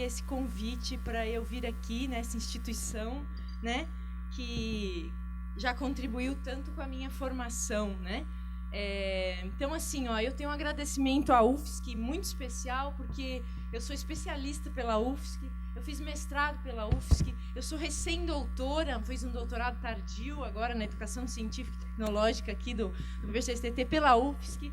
esse convite para eu vir aqui nessa instituição, né, que já contribuiu tanto com a minha formação, né? Então, assim, eu tenho um agradecimento à UFSC muito especial, porque eu sou especialista pela UFSC, eu fiz mestrado pela UFSC, eu sou recém-doutora, fiz um doutorado tardio agora na Educação Científica e Tecnológica aqui do UniSTT pela UFSC,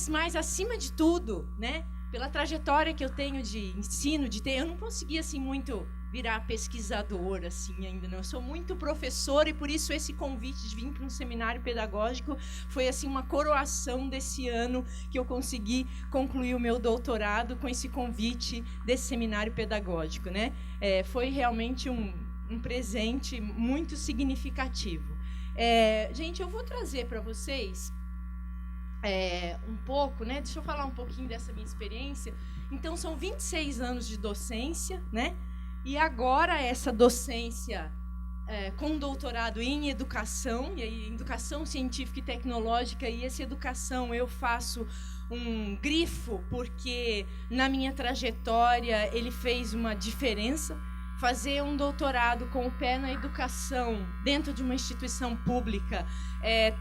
mas, acima de tudo, né, pela trajetória que eu tenho de ensino, eu não consegui, assim, muito virar pesquisadora, assim, ainda não. Eu sou muito professora e, por isso, esse convite de vir para um seminário pedagógico foi, assim, uma coroação desse ano que eu consegui concluir o meu doutorado com esse convite desse seminário pedagógico, né? Foi realmente um presente muito significativo. Gente, eu vou trazer para vocês um pouco, né? Deixa eu falar um pouquinho dessa minha experiência. Então, são 26 anos de docência, né? E agora essa docência com doutorado em educação, e aí educação científica e tecnológica, e essa educação eu faço um grifo, porque na minha trajetória ele fez uma diferença. Fazer um doutorado com o pé na educação dentro de uma instituição pública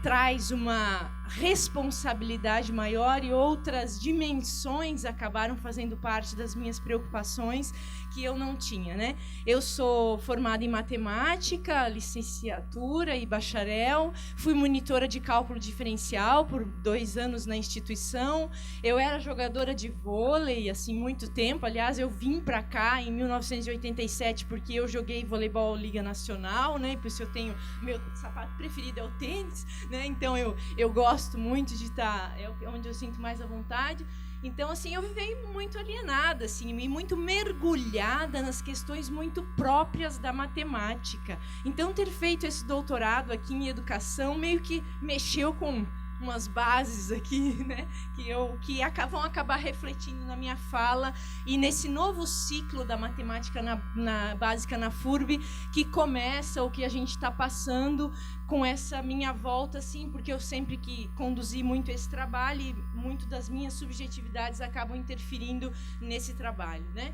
traz uma responsabilidade maior, e outras dimensões acabaram fazendo parte das minhas preocupações que eu não tinha, né? Eu sou formada em matemática, licenciatura e bacharel, fui monitora de cálculo diferencial por 2 anos na instituição, eu era jogadora de vôlei, assim, muito tempo. Aliás, eu vim para cá em 1987 porque eu joguei voleibol Liga Nacional, né? Por isso eu tenho... Meu sapato preferido é o tênis, né? Então, eu gosto muito de estar... É onde eu sinto mais à vontade. Então, assim, eu vivi muito alienada, assim, e muito mergulhada nas questões muito próprias da matemática. Então, ter feito esse doutorado aqui em educação meio que mexeu com umas bases aqui, né, que vão acabar refletindo na minha fala e nesse novo ciclo da matemática básica na FURB, que começa, o que a gente está passando com essa minha volta, assim, porque eu sempre que conduzi muito esse trabalho e muito das minhas subjetividades acabam interferindo nesse trabalho, né?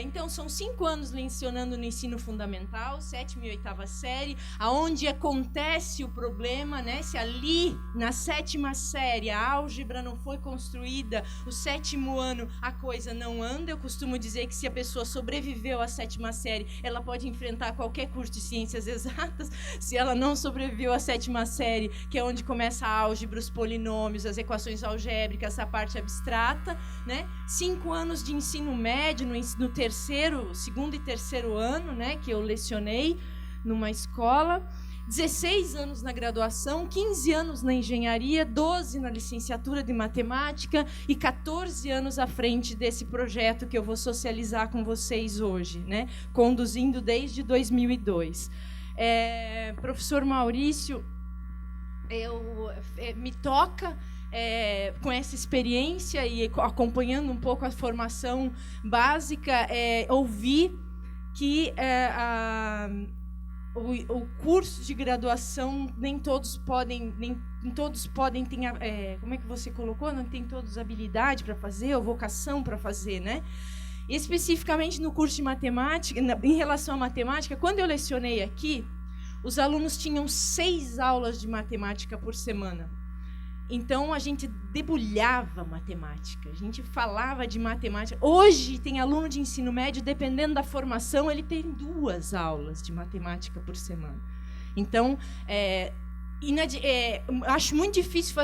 Então, são 5 anos lecionando no ensino fundamental, 7ª e 8ª série, aonde acontece o problema, né? Se ali, na 7ª série, a álgebra não foi construída, o 7º ano a coisa não anda. Eu costumo dizer que se a pessoa sobreviveu à 7ª série, ela pode enfrentar qualquer curso de ciências exatas. Se ela não sobreviveu à 7ª série, que é onde começa a álgebra, os polinômios, as equações algébricas, essa parte abstrata, né? 5 anos de ensino médio, no segundo e terceiro ano, né, que eu lecionei numa escola, 16 anos na graduação, 15 anos na engenharia, 12 na licenciatura de matemática e 14 anos à frente desse projeto que eu vou socializar com vocês hoje, né, conduzindo desde 2002. Professor Maurício, me toca... com essa experiência e acompanhando um pouco a formação básica, ouvi que o curso de graduação nem todos podem ter, como é que você colocou? Não tem todos habilidade para fazer ou vocação para fazer, né? E especificamente no curso de matemática, em relação à matemática, quando eu lecionei aqui, os alunos tinham 6 aulas de matemática por semana. Então, a gente debulhava matemática, a gente falava de matemática. Hoje, tem aluno de ensino médio, dependendo da formação, ele tem 2 aulas de matemática por semana. Então, acho muito difícil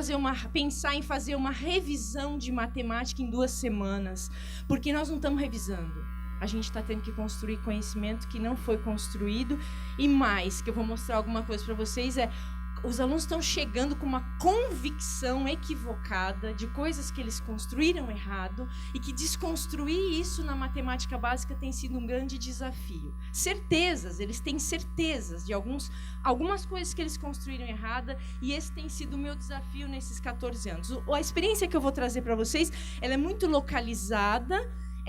pensar em fazer uma revisão de matemática em 2 semanas, porque nós não estamos revisando. A gente está tendo que construir conhecimento que não foi construído. E mais, que eu vou mostrar alguma coisa para vocês, os alunos estão chegando com uma convicção equivocada de coisas que eles construíram errado, e que desconstruir isso na matemática básica tem sido um grande desafio. Certezas, eles têm certezas de algumas coisas que eles construíram errada, e esse tem sido o meu desafio nesses 14 anos. A experiência que eu vou trazer para vocês, ela é muito localizada,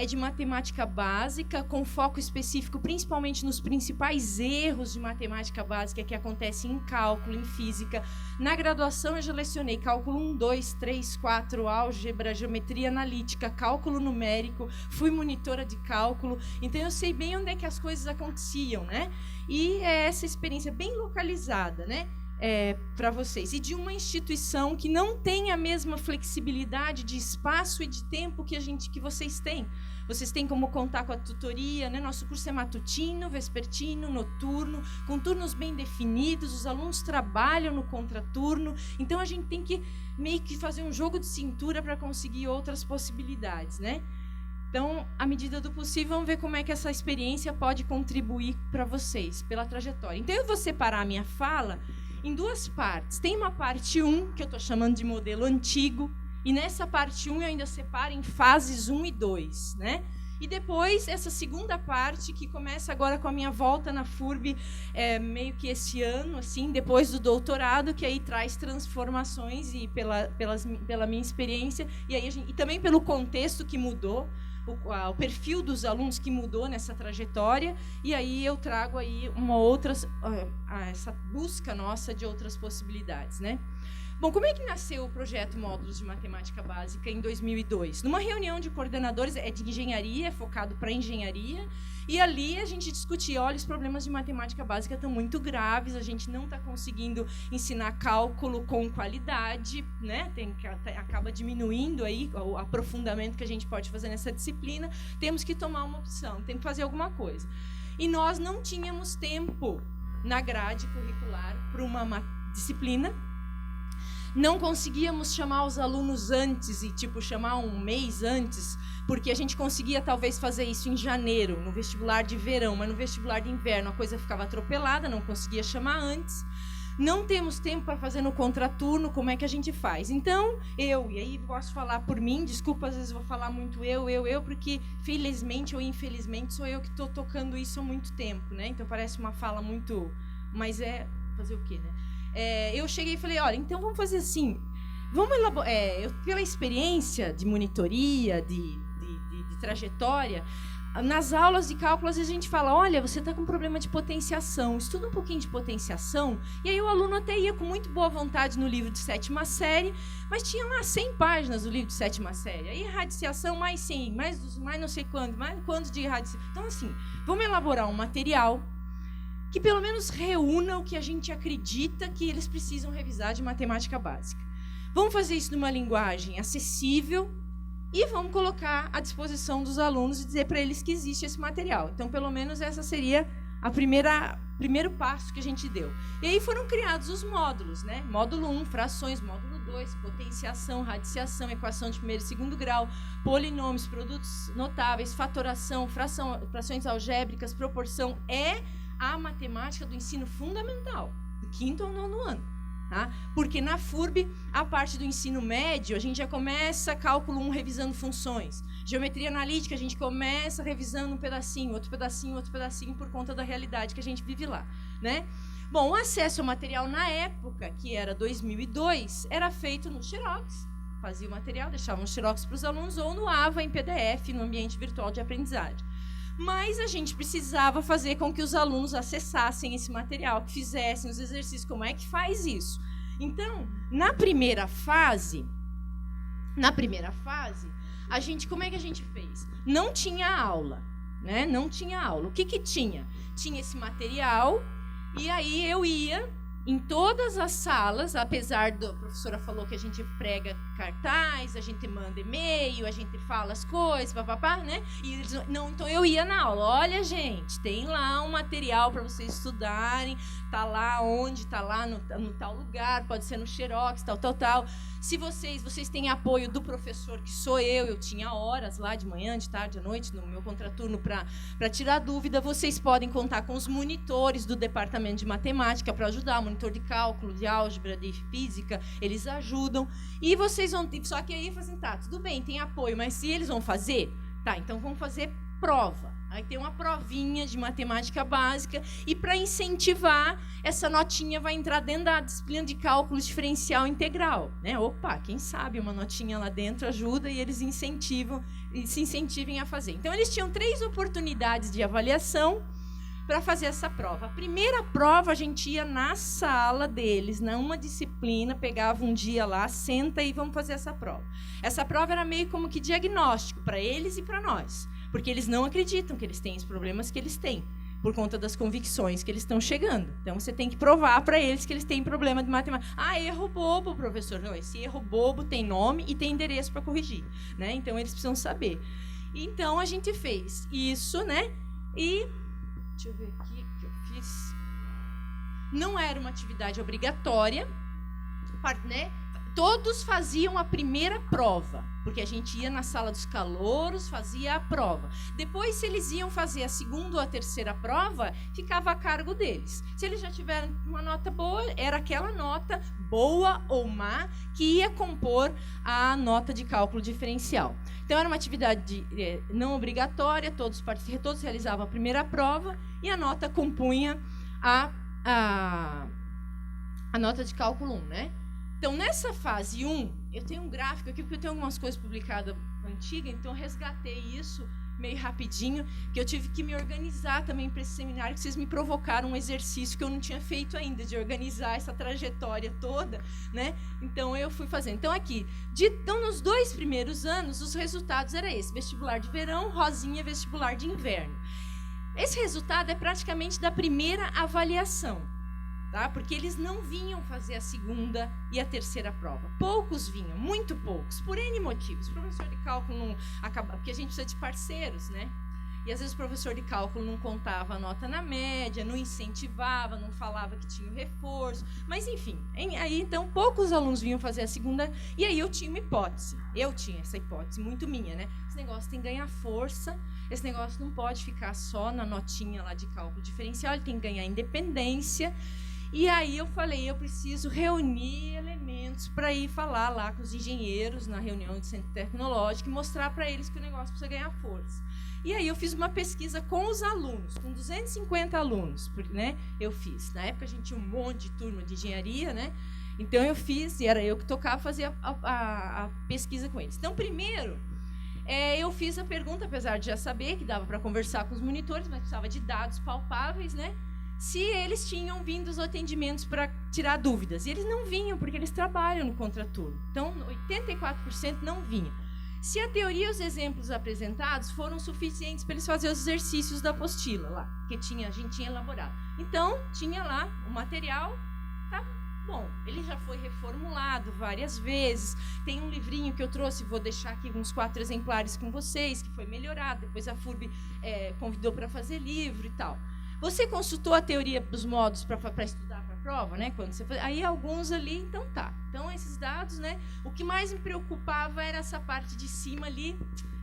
é de matemática básica, com foco específico principalmente nos principais erros de matemática básica que acontecem em cálculo, em física. Na graduação eu já lecionei cálculo 1, 2, 3, 4, álgebra, geometria analítica, cálculo numérico, fui monitora de cálculo, então eu sei bem onde é que as coisas aconteciam, né? E é essa experiência bem localizada, né? Para vocês, e de uma instituição que não tem a mesma flexibilidade de espaço e de tempo que vocês têm. Vocês têm como contar com a tutoria, né? Nosso curso é matutino, vespertino, noturno, com turnos bem definidos, os alunos trabalham no contraturno, então a gente tem que meio que fazer um jogo de cintura para conseguir outras possibilidades, né? Então, à medida do possível, vamos ver como é que essa experiência pode contribuir para vocês, pela trajetória. Então, eu vou separar a minha fala em duas partes. Tem uma parte 1, que eu estou chamando de modelo antigo, e nessa parte 1 eu ainda separo em fases 1 e 2, né? E depois, essa segunda parte, que começa agora com a minha volta na FURB, meio que esse ano, assim, depois do doutorado, que aí traz transformações, e pela minha experiência, e também pelo contexto que mudou, o perfil dos alunos que mudou nessa trajetória, e aí eu trago aí essa busca nossa de outras possibilidades, né? Bom, como é que nasceu o projeto Módulos de Matemática Básica em 2002? Numa reunião de coordenadores, de engenharia, focado para engenharia, e ali a gente discutia, olha, os problemas de matemática básica estão muito graves, a gente não está conseguindo ensinar cálculo com qualidade, né? Acaba diminuindo aí o aprofundamento que a gente pode fazer nessa disciplina, temos que tomar uma opção, tem que fazer alguma coisa. E nós não tínhamos tempo na grade curricular para uma disciplina. Não conseguíamos chamar os alunos antes e, chamar um mês antes, porque a gente conseguia, talvez, fazer isso em janeiro, no vestibular de verão, mas no vestibular de inverno a coisa ficava atropelada, não conseguia chamar antes. Não temos tempo para fazer no contraturno, como é que a gente faz? Então, e aí posso falar por mim, desculpa, às vezes vou falar muito eu, porque, felizmente ou infelizmente, sou eu que estou tocando isso há muito tempo, né? Então, parece uma fala muito... Mas fazer o quê, né? Eu cheguei e falei, olha, então vamos fazer assim, vamos elaborar, pela experiência de monitoria, de trajetória, nas aulas de cálculo, às vezes a gente fala, olha, você está com problema de potenciação, estuda um pouquinho de potenciação, e aí o aluno até ia com muito boa vontade no livro de 7ª série, mas tinha lá 100 páginas do livro de 7ª série, aí radiciação mais 100, mais não sei quanto, mais quanto de radiciação. Então, assim, vamos elaborar um material que pelo menos reúna o que a gente acredita que eles precisam revisar de matemática básica. Vamos fazer isso numa linguagem acessível e vamos colocar à disposição dos alunos e dizer para eles que existe esse material. Então, pelo menos, essa seria a primeiro passo que a gente deu. E aí foram criados os módulos, né? Módulo 1, frações, módulo 2, potenciação, radiciação, equação de primeiro e segundo grau, polinômios, produtos notáveis, fatoração, frações algébricas, proporção, a matemática do ensino fundamental, do 5º ao 9º ano. Tá? Porque na FURB, a parte do ensino médio, a gente já começa cálculo 1 revisando funções. Geometria analítica, a gente começa revisando um pedacinho, outro pedacinho, por conta da realidade que a gente vive lá. Né? Bom, o acesso ao material na época, que era 2002, era feito no Xerox. Fazia o material, deixava um Xerox para os alunos, ou no AVA, em PDF, no ambiente virtual de aprendizagem. Mas a gente precisava fazer com que os alunos acessassem esse material, que fizessem os exercícios. Como é que faz isso? Então, na primeira fase, a gente, como é que a gente fez? Não tinha aula, né? Não tinha aula. O que tinha? Tinha esse material, e aí eu ia em todas as salas, apesar a professora falou que a gente prega cartaz, a gente manda e-mail, a gente fala as coisas, papapá, né? E eles, não, então eu ia na aula. Olha, gente, tem lá um material para vocês estudarem, tá lá onde, tá lá no tal lugar, pode ser no Xerox, tal. Se vocês têm apoio do professor, que sou eu tinha horas lá de manhã, de tarde, à noite, no meu contraturno para tirar dúvida, vocês podem contar com os monitores do departamento de matemática para ajudar, monitor de cálculo, de álgebra, de física, eles ajudam. E vocês vão ter, só que aí eu falo assim, tá, tudo bem, tem apoio, mas se eles vão fazer, tá, então vamos fazer prova. Aí tem uma provinha de matemática básica e para incentivar, essa notinha vai entrar dentro da disciplina de cálculo diferencial integral, né? Opa, quem sabe uma notinha lá dentro ajuda e eles incentivam e se incentivem a fazer. Então eles tinham 3 oportunidades de avaliação para fazer essa prova. A primeira prova a gente ia na sala deles, numa disciplina, pegava um dia lá, senta e vamos fazer essa prova. Essa prova era meio como que diagnóstico para eles e para nós. Porque eles não acreditam que eles têm os problemas que eles têm, por conta das convicções que eles estão chegando. Então, você tem que provar para eles que eles têm problema de matemática. Ah, erro bobo, professor. Não, esse erro bobo tem nome e tem endereço para corrigir, né? Então, eles precisam saber. Então, a gente fez isso, né? E, deixa eu ver aqui o que eu fiz. Não era uma atividade obrigatória, né? Todos faziam a primeira prova, porque a gente ia na sala dos calouros, fazia a prova. Depois, se eles iam fazer a segunda ou a terceira prova, ficava a cargo deles. Se eles já tiveram uma nota boa, era aquela nota, boa ou má, que ia compor a nota de cálculo diferencial. Então, era uma atividade não obrigatória, todos realizavam a primeira prova e a nota compunha a nota de cálculo 1, né? Então, nessa fase 1, eu tenho um gráfico aqui, porque eu tenho algumas coisas publicadas antigas, então eu resgatei isso meio rapidinho, que eu tive que me organizar também para esse seminário, que vocês me provocaram um exercício que eu não tinha feito ainda, de organizar essa trajetória toda, né? Então, eu fui fazendo. Então, aqui, então, nos 2 primeiros anos, os resultados eram esse, vestibular de verão, rosinha, vestibular de inverno. Esse resultado é praticamente da primeira avaliação. Tá? Porque eles não vinham fazer a segunda e a terceira prova. Poucos vinham, muito poucos, por N motivos. O professor de cálculo não acaba, porque a gente precisa de parceiros, né? E às vezes o professor de cálculo não contava a nota na média, não incentivava, não falava que tinha o reforço. Mas, enfim, aí então poucos alunos vinham fazer a segunda, e aí eu tinha uma hipótese. Eu tinha essa hipótese, muito minha, né? Esse negócio tem que ganhar força, esse negócio não pode ficar só na notinha lá de cálculo diferencial, ele tem que ganhar independência. E aí eu falei, eu preciso reunir elementos para ir falar lá com os engenheiros na reunião de centro tecnológico e mostrar para eles que o negócio precisa ganhar força. E aí eu fiz uma pesquisa com os alunos, com 250 alunos, né? Eu fiz. Na época a gente tinha um monte de turma de engenharia, né? Então eu fiz, e era eu que tocava, fazia a pesquisa com eles. Então, primeiro, eu fiz a pergunta, apesar de já saber que dava para conversar com os monitores, mas precisava de dados palpáveis, né? Se eles tinham vindo os atendimentos para tirar dúvidas. E eles não vinham, porque eles trabalham no contraturno. Então, 84% não vinham. Se a teoria e os exemplos apresentados foram suficientes para eles fazerem os exercícios da apostila lá, que a gente tinha elaborado. Então, tinha lá o material, tá bom. Ele já foi reformulado várias vezes. Tem um livrinho que eu trouxe, vou deixar aqui uns 4 exemplares com vocês, que foi melhorado. Depois a FURB convidou para fazer livro e tal. Você consultou a teoria dos modos para estudar para a prova, né? Quando você aí alguns ali, então tá. Então esses dados, né? O que mais me preocupava era essa parte de cima ali,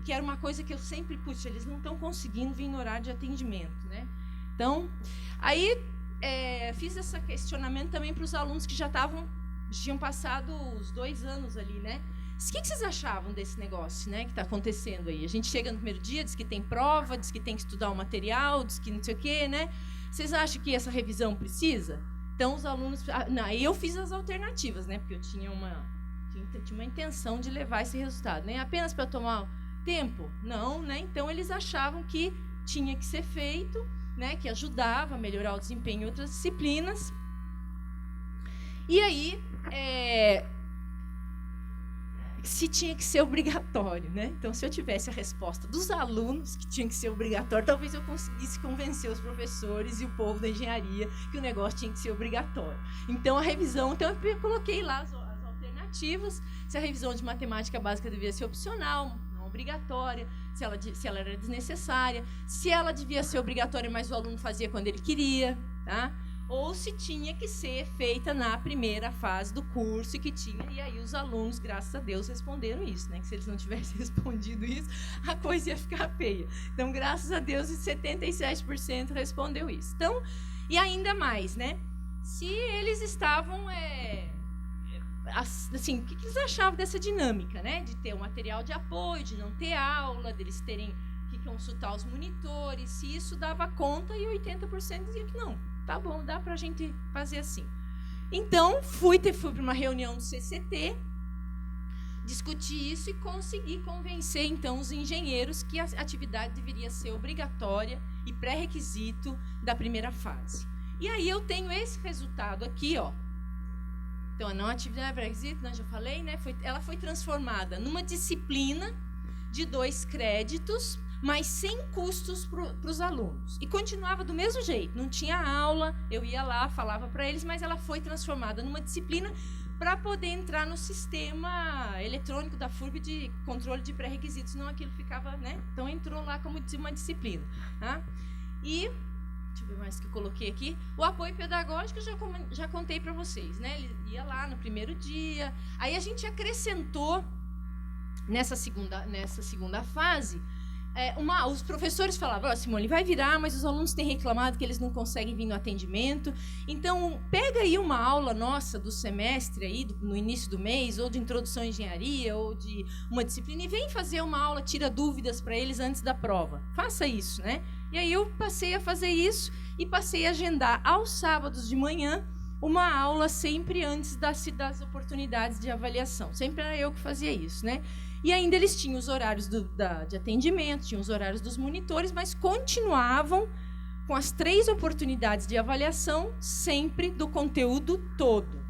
que era uma coisa que eu sempre puxa, eles não estão conseguindo vir no horário de atendimento, né? Então, aí fiz esse questionamento também para os alunos que já tinham passado os 2 anos ali, né? O que vocês achavam desse negócio, né, que está acontecendo aí? A gente chega no primeiro dia, diz que tem prova, diz que tem que estudar o material, diz que não sei o quê, né? Vocês acham que essa revisão precisa? Então, os alunos... Aí eu fiz as alternativas, né? Porque eu tinha uma intenção de levar esse resultado. Né? Apenas para tomar tempo? Não, né? Então, eles achavam que tinha que ser feito, né? Que ajudava a melhorar o desempenho em outras disciplinas. E aí... se tinha que ser obrigatório, né? Então, se eu tivesse a resposta dos alunos que tinha que ser obrigatório, talvez eu conseguisse convencer os professores e o povo da engenharia que o negócio tinha que ser obrigatório. Então, a revisão... Então, eu coloquei lá as alternativas, se a revisão de matemática básica devia ser opcional, não obrigatória, se ela era desnecessária, se ela devia ser obrigatória, mas o aluno fazia quando ele queria, tá? Ou se tinha que ser feita na primeira fase do curso e aí os alunos, graças a Deus, responderam isso, né? Que se eles não tivessem respondido isso, a coisa ia ficar feia. Então, graças a Deus, 77% respondeu isso. Então, e ainda mais, né? Se eles estavam, assim, o que eles achavam dessa dinâmica, né? De ter um material de apoio, de não ter aula, deles terem que consultar os monitores, se isso dava conta, e 80% dizia que não, tá bom, dá para a gente fazer assim. Então, fui para uma reunião do CCT, discuti isso e consegui convencer, então, os engenheiros que a atividade deveria ser obrigatória e pré-requisito da primeira fase. E aí eu tenho esse resultado aqui, ó. Então, a não atividade pré-requisito, já falei, né? Ela foi transformada numa disciplina de 2 créditos, mas sem custos para os alunos. E continuava do mesmo jeito, não tinha aula, eu ia lá, falava para eles, mas ela foi transformada numa disciplina para poder entrar no sistema eletrônico da FURB de controle de pré-requisitos, senão aquilo ficava, né? Então, entrou lá como uma disciplina. Tá? E, deixa eu ver mais que eu coloquei aqui, o apoio pedagógico eu já contei para vocês, né? Ele ia lá no primeiro dia, aí a gente acrescentou, nessa segunda fase, os professores falavam, Simone, vai virar, mas os alunos têm reclamado que eles não conseguem vir no atendimento. Então, pega aí uma aula nossa do semestre, aí, no início do mês, ou de introdução à engenharia, ou de uma disciplina, e vem fazer uma aula, tira dúvidas para eles antes da prova. Faça isso, né? E aí eu passei a fazer isso e passei a agendar aos sábados de manhã uma aula sempre antes das oportunidades de avaliação. Sempre era eu que fazia isso, né? E ainda eles tinham os horários de atendimento, tinham os horários dos monitores, mas continuavam com as 3 oportunidades de avaliação, sempre do conteúdo todo.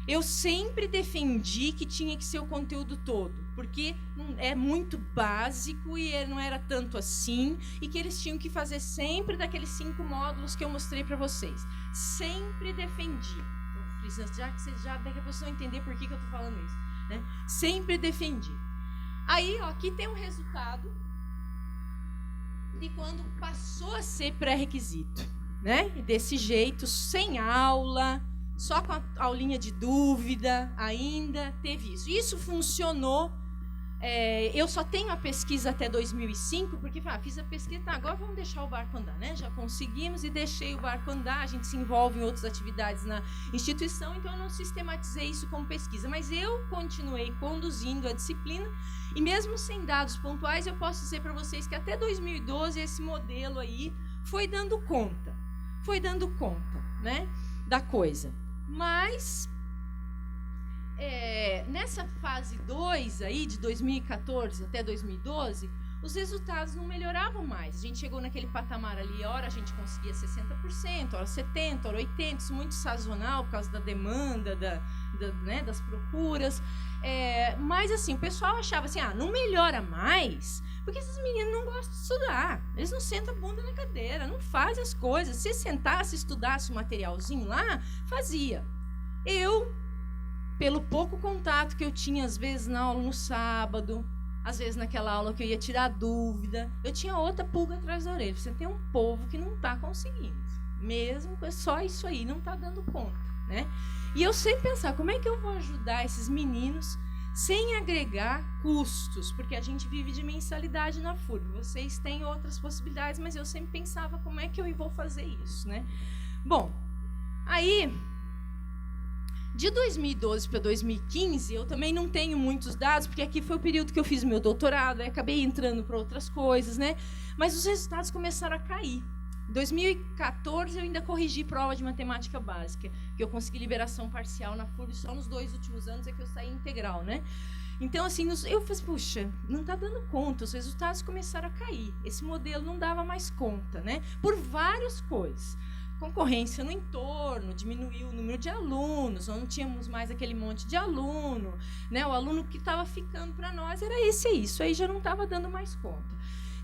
Eu sempre defendi que tinha que ser o conteúdo todo, porque é muito básico e não era tanto assim, e que eles tinham que fazer sempre daqueles 5 módulos que eu mostrei para vocês. Sempre defendi. Já que vocês daqui a pouco vocês vão entender por que eu estou falando isso, né? Sempre defendi. Aí, ó, aqui tem um resultado de quando passou a ser pré-requisito, né? E desse jeito, sem aula, só com a aulinha de dúvida, ainda teve isso. Isso funcionou. Eu só tenho a pesquisa até 2005, porque fiz a pesquisa, tá, agora vamos deixar o barco andar, né? Já conseguimos e deixei o barco andar, a gente se envolve em outras atividades na instituição, então eu não sistematizei isso como pesquisa, mas eu continuei conduzindo a disciplina, e mesmo sem dados pontuais, eu posso dizer para vocês que até 2012 esse modelo aí foi dando conta, né, da coisa. Mas nessa fase 2 aí, de 2014 até 2012, os resultados não melhoravam mais. A gente chegou naquele patamar ali, hora a gente conseguia 60%, hora 70%, hora 80%, isso muito sazonal por causa da demanda, né, das procuras. Mas assim, o pessoal achava assim, não melhora mais, porque esses meninos não gostam de estudar. Eles não sentam a bunda na cadeira, não fazem as coisas. Se sentasse, estudasse o materialzinho lá, fazia. Pelo pouco contato que eu tinha, às vezes, na aula no sábado, às vezes naquela aula que eu ia tirar dúvida, eu tinha outra pulga atrás da orelha. Você tem um povo que não está conseguindo. Mesmo só isso aí, não está dando conta, né? E eu sempre pensava, como é que eu vou ajudar esses meninos sem agregar custos? Porque a gente vive de mensalidade na FURB. Vocês têm outras possibilidades, mas eu sempre pensava, como é que eu vou fazer isso, né? Bom, aí, de 2012 para 2015, eu também não tenho muitos dados, porque aqui foi o período que eu fiz meu doutorado, aí acabei entrando para outras coisas, né? Mas os resultados começaram a cair. Em 2014, eu ainda corrigi prova de matemática básica, que eu consegui liberação parcial na FURB, só nos 2 últimos anos é que eu saí integral, né? Então, assim, eu falei, puxa, não está dando conta, os resultados começaram a cair. Esse modelo não dava mais conta, né? Por várias coisas. Concorrência no entorno, diminuiu o número de alunos, não tínhamos mais aquele monte de aluno, né? O aluno que estava ficando para nós era esse aí, isso aí já não estava dando mais conta.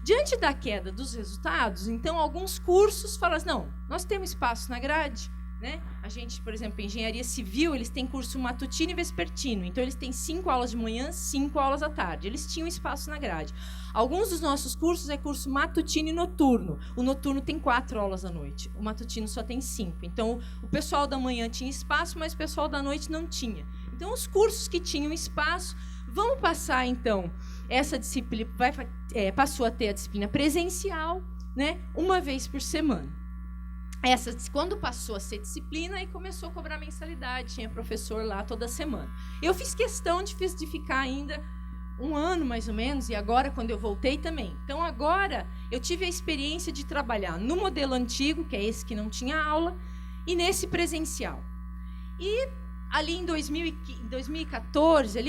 Diante da queda dos resultados, então, alguns cursos falam assim, não, nós temos espaço na grade, né? A gente, por exemplo, em engenharia civil, eles têm curso matutino e vespertino, então eles têm 5 aulas de manhã, 5 aulas à tarde, eles tinham espaço na grade. Alguns dos nossos cursos é curso matutino e noturno. O noturno tem 4 aulas à noite, o matutino só tem 5. Então, o pessoal da manhã tinha espaço, mas o pessoal da noite não tinha. Então, os cursos que tinham espaço, vamos passar, então, essa disciplina, passou a ter a disciplina presencial, né, uma vez por semana. Quando passou a ser disciplina, aí começou a cobrar mensalidade, tinha professor lá toda semana. Eu fiz questão de ficar ainda um ano mais ou menos, e agora quando eu voltei também. Então agora eu tive a experiência de trabalhar no modelo antigo, que é esse que não tinha aula, e nesse presencial. E ali em 2014,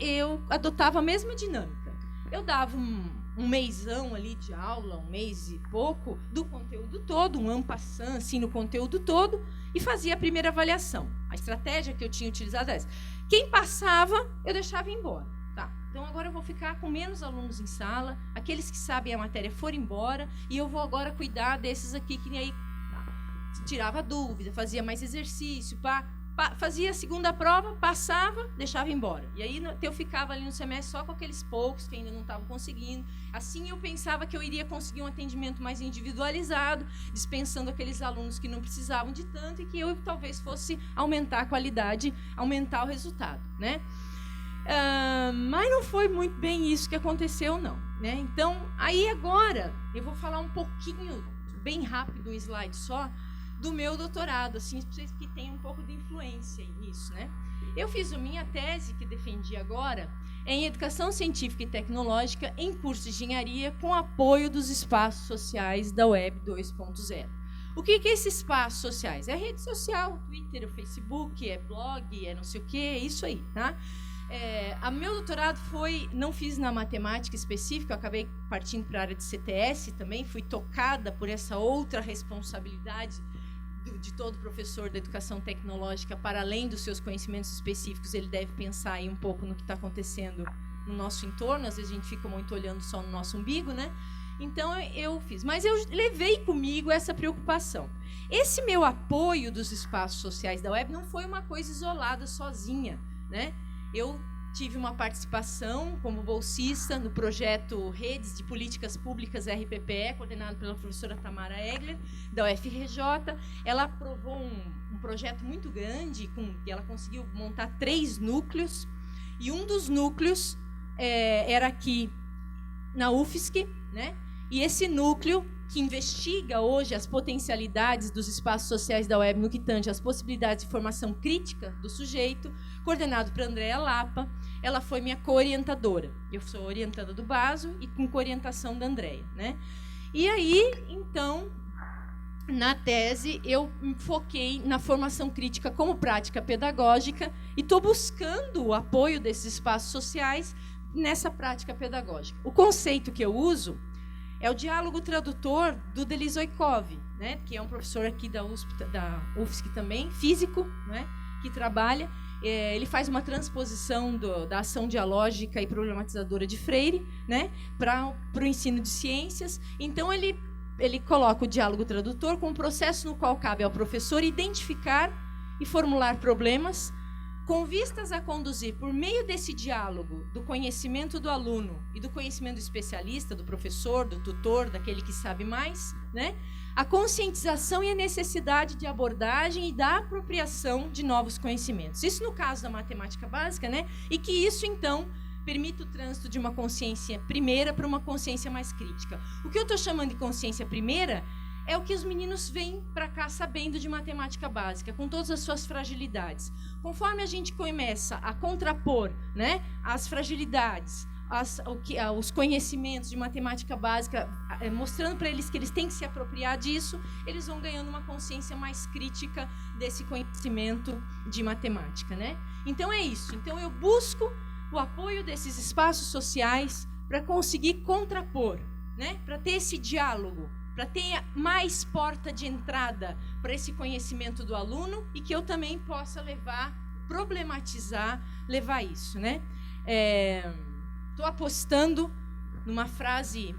eu adotava a mesma dinâmica. Eu dava um mêsão ali de aula, um mês e pouco, do conteúdo todo, um en passant, assim, no conteúdo todo, e fazia a primeira avaliação. A estratégia que eu tinha utilizado é essa. Quem passava, eu deixava ir embora. Tá? Então, agora eu vou ficar com menos alunos em sala, aqueles que sabem a matéria foram embora, e eu vou agora cuidar desses aqui, que nem aí tá. Tirava dúvida, fazia mais exercício, fazia a segunda prova, passava, deixava embora. E aí eu ficava ali no semestre só com aqueles poucos que ainda não estavam conseguindo. Assim eu pensava que eu iria conseguir um atendimento mais individualizado, dispensando aqueles alunos que não precisavam de tanto e que eu talvez fosse aumentar a qualidade, aumentar o resultado, né? Mas não foi muito bem isso que aconteceu, não, né? Então, aí agora eu vou falar um pouquinho, bem rápido, um slide só, do meu doutorado, assim, para vocês que têm um pouco de influência nisso, né? Eu fiz a minha tese, que defendi agora, em Educação Científica e Tecnológica em curso de Engenharia, com apoio dos espaços sociais da Web 2.0. O que é esses espaços sociais? É rede social, Twitter, o Facebook, é blog, é não sei o quê, é isso aí, tá? O meu doutorado não fiz na matemática específica, eu acabei partindo para a área de CTS também, fui tocada por essa outra responsabilidade de todo professor da educação tecnológica, para além dos seus conhecimentos específicos, ele deve pensar aí um pouco no que está acontecendo no nosso entorno. Às vezes a gente fica muito olhando só no nosso umbigo, né? Então eu fiz, mas eu levei comigo essa preocupação. Esse meu apoio dos espaços sociais da web não foi uma coisa isolada, sozinha, né? Eu tive uma participação como bolsista no projeto Redes de Políticas Públicas RPPE, coordenado pela professora Tamara Egler, da UFRJ. Ela aprovou um projeto muito grande, que ela conseguiu montar 3 núcleos, e um dos núcleos era aqui na UFSC, né? E esse núcleo, que investiga hoje as potencialidades dos espaços sociais da web no que tange às possibilidades de formação crítica do sujeito, coordenado por Andréa Lapa. Ela foi minha co-orientadora. Eu sou orientada do Baso e com co-orientação da Andréa, né? E aí, então, na tese, eu me foquei na formação crítica como prática pedagógica e estou buscando o apoio desses espaços sociais nessa prática pedagógica. O conceito que eu uso é o diálogo tradutor do Delis Oikov, né, que é um professor aqui da UFSC também, físico, né, que trabalha. Ele faz uma transposição da ação dialógica e problematizadora de Freire, né, para o ensino de ciências. Então, ele coloca o diálogo tradutor como um processo no qual cabe ao professor identificar e formular problemas com vistas a conduzir, por meio desse diálogo, do conhecimento do aluno e do conhecimento do especialista, do professor, do tutor, daquele que sabe mais, né, a conscientização e a necessidade de abordagem e da apropriação de novos conhecimentos. Isso no caso da matemática básica, né, e que isso, então, permite o trânsito de uma consciência primeira para uma consciência mais crítica. O que eu estou chamando de consciência primeira é o que os meninos vêm para cá sabendo de matemática básica, com todas as suas fragilidades. Conforme a gente começa a contrapor, né, as fragilidades, os conhecimentos de matemática básica, mostrando para eles que eles têm que se apropriar disso, eles vão ganhando uma consciência mais crítica desse conhecimento de matemática, né? Então é isso. Então eu busco o apoio desses espaços sociais para conseguir contrapor, né, para ter esse diálogo, para ter mais porta de entrada para esse conhecimento do aluno e que eu também possa problematizar, levar isso, né? Estou apostando numa frase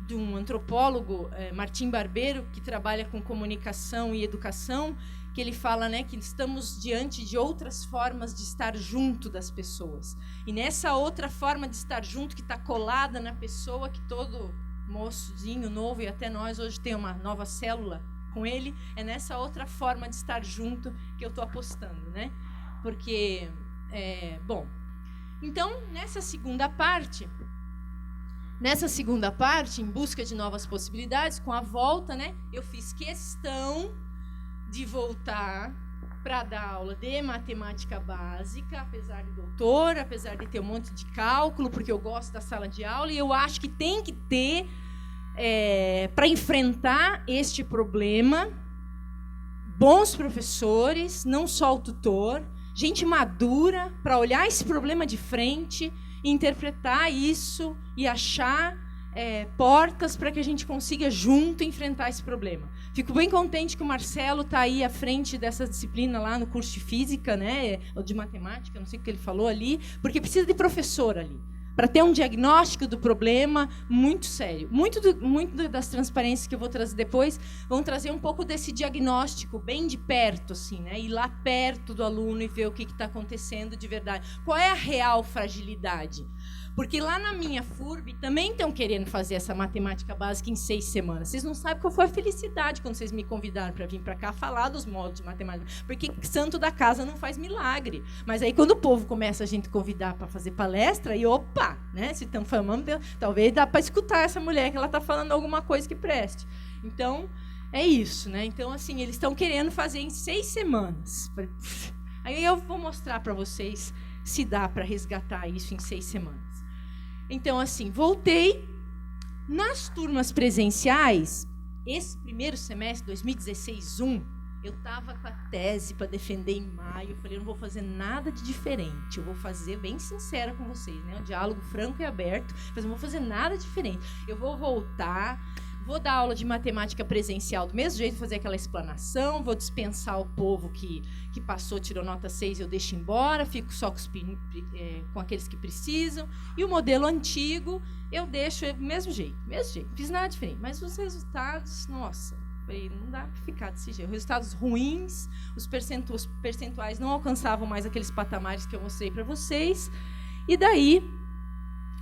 de um antropólogo, Martim Barbeiro, que trabalha com comunicação e educação, que ele fala, né, que estamos diante de outras formas de estar junto das pessoas. E nessa outra forma de estar junto, que está colada na pessoa, que todo moçozinho novo, e até nós hoje tem uma nova célula com ele, é nessa outra forma de estar junto que eu estou apostando, né? Porque, bom, então, nessa segunda parte, em busca de novas possibilidades, com a volta, né, eu fiz questão de voltar para dar aula de matemática básica, apesar de doutora, apesar de ter um monte de cálculo, porque eu gosto da sala de aula, e eu acho que tem que ter, para enfrentar este problema, bons professores, não só o tutor, gente madura, para olhar esse problema de frente, interpretar isso e achar portas para que a gente consiga junto enfrentar esse problema. Fico bem contente que o Marcelo está aí à frente dessa disciplina lá no curso de física, né, ou de matemática, não sei o que ele falou ali, porque precisa de professor ali, para ter um diagnóstico do problema muito sério. Muito das transparências que eu vou trazer depois vão trazer um pouco desse diagnóstico bem de perto, assim, né, ir lá perto do aluno e ver o que está acontecendo de verdade. Qual é a real fragilidade? Porque lá na minha FURB também estão querendo fazer essa matemática básica em 6 semanas. Vocês não sabem qual foi a felicidade quando vocês me convidaram para vir para cá falar dos módulos de matemática. Porque santo da casa não faz milagre. Mas aí quando o povo começa a gente convidar para fazer palestra, e opa, né? Se estão falando, talvez dá para escutar essa mulher que ela está falando alguma coisa que preste. Então, é isso, né? Então, assim, eles estão querendo fazer em 6 semanas. Aí eu vou mostrar para vocês se dá para resgatar isso em 6 semanas. Então, assim, voltei. Nas turmas presenciais, esse primeiro semestre, 2016-1, eu estava com a tese para defender em maio. Eu falei, eu não vou fazer nada de diferente. Eu vou fazer, bem sincera com vocês, né? Um diálogo franco e aberto. Mas não vou fazer nada diferente. Eu vou voltar, vou dar aula de matemática presencial do mesmo jeito, fazer aquela explanação, vou dispensar o povo que passou, tirou nota 6, eu deixo embora, fico só com aqueles que precisam. E o modelo antigo, eu deixo do mesmo jeito. Não fiz nada diferente. Mas os resultados, nossa, não dá para ficar desse jeito. Resultados ruins, os percentuais não alcançavam mais aqueles patamares que eu mostrei para vocês. E daí,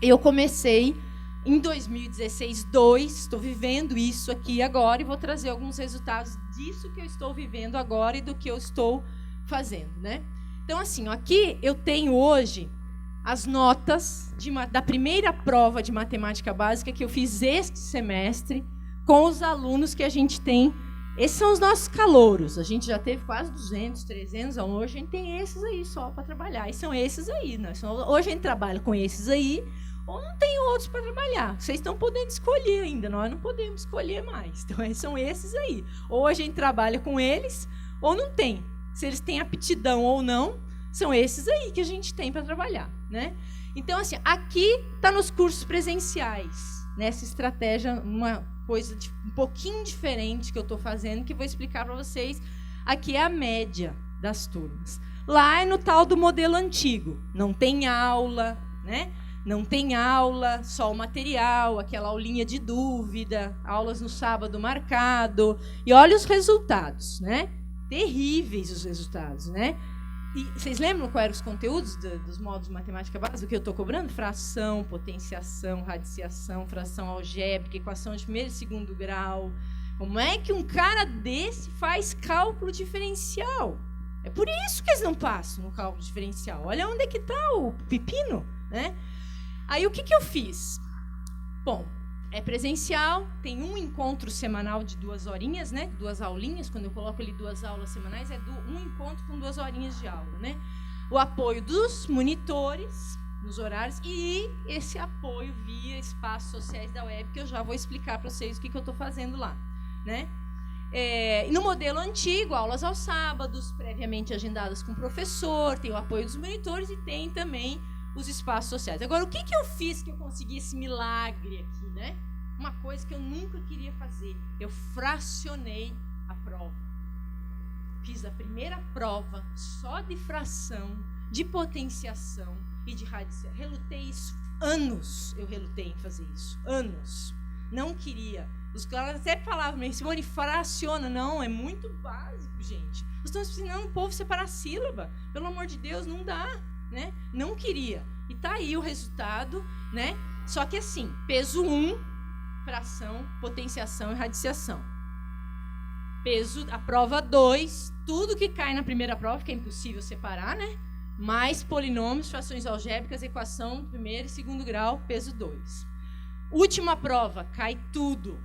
eu comecei em 2016-2, estou vivendo isso aqui agora e vou trazer alguns resultados disso que eu estou vivendo agora e do que eu estou fazendo, né? Então, assim, aqui eu tenho hoje as notas da primeira prova de matemática básica que eu fiz este semestre com os alunos que a gente tem. Esses são os nossos calouros. A gente já teve quase 200, 300 alunos. Hoje a gente tem esses aí só para trabalhar. E são esses aí. Né? Hoje a gente trabalha com esses aí, ou não tem outros para trabalhar. Vocês estão podendo escolher ainda. Nós não podemos escolher mais. Então, são esses aí. Ou a gente trabalha com eles, ou não tem. Se eles têm aptidão ou não, são esses aí que a gente tem para trabalhar. Né? Então, assim, aqui está nos cursos presenciais. Nessa estratégia, uma coisa um pouquinho diferente que eu estou fazendo, que vou explicar para vocês. Aqui é a média das turmas. Lá é no tal do modelo antigo. Não tem aula, né? Não tem aula, só o material, aquela aulinha de dúvida, aulas no sábado marcado. E olha os resultados, né? Terríveis os resultados, né? E vocês lembram quais eram os conteúdos dos módulos de matemática básica que eu estou cobrando? Fração, potenciação, radiciação, fração algébrica, equação de primeiro e segundo grau. Como é que um cara desse faz cálculo diferencial? É por isso que eles não passam no cálculo diferencial. Olha onde é que está o pepino, né? Aí o que eu fiz? Bom, é presencial, tem um encontro semanal de 2 horinhas, né? 2 aulinhas, quando eu coloco ali 2 aulas semanais, é um encontro com 2 horinhas de aula, né? O apoio dos monitores nos horários e esse apoio via espaços sociais da web, que eu já vou explicar para vocês o que eu estou fazendo lá, né? No modelo antigo, aulas aos sábados, previamente agendadas com o professor, tem o apoio dos monitores e tem também os espaços sociais. Agora, o que eu fiz que eu consegui esse milagre aqui, né? Uma coisa que eu nunca queria fazer. Eu fracionei a prova. Fiz a primeira prova só de fração, de potenciação e de radiciação. Relutei isso anos. Eu relutei em fazer isso. Anos. Não queria. Os caras até falavam, Simone, fraciona. Não, é muito básico, gente. Nós estamos ensinando o povo a separar sílaba. Pelo amor de Deus, não dá. Né? Não queria. E tá aí o resultado, né? Só que assim, peso 1, fração, potenciação e radiciação. Peso, a prova 2, tudo que cai na primeira prova, que é impossível separar, né? Mais polinômios, frações algébricas, equação primeiro e segundo grau, peso 2. Última prova, cai tudo,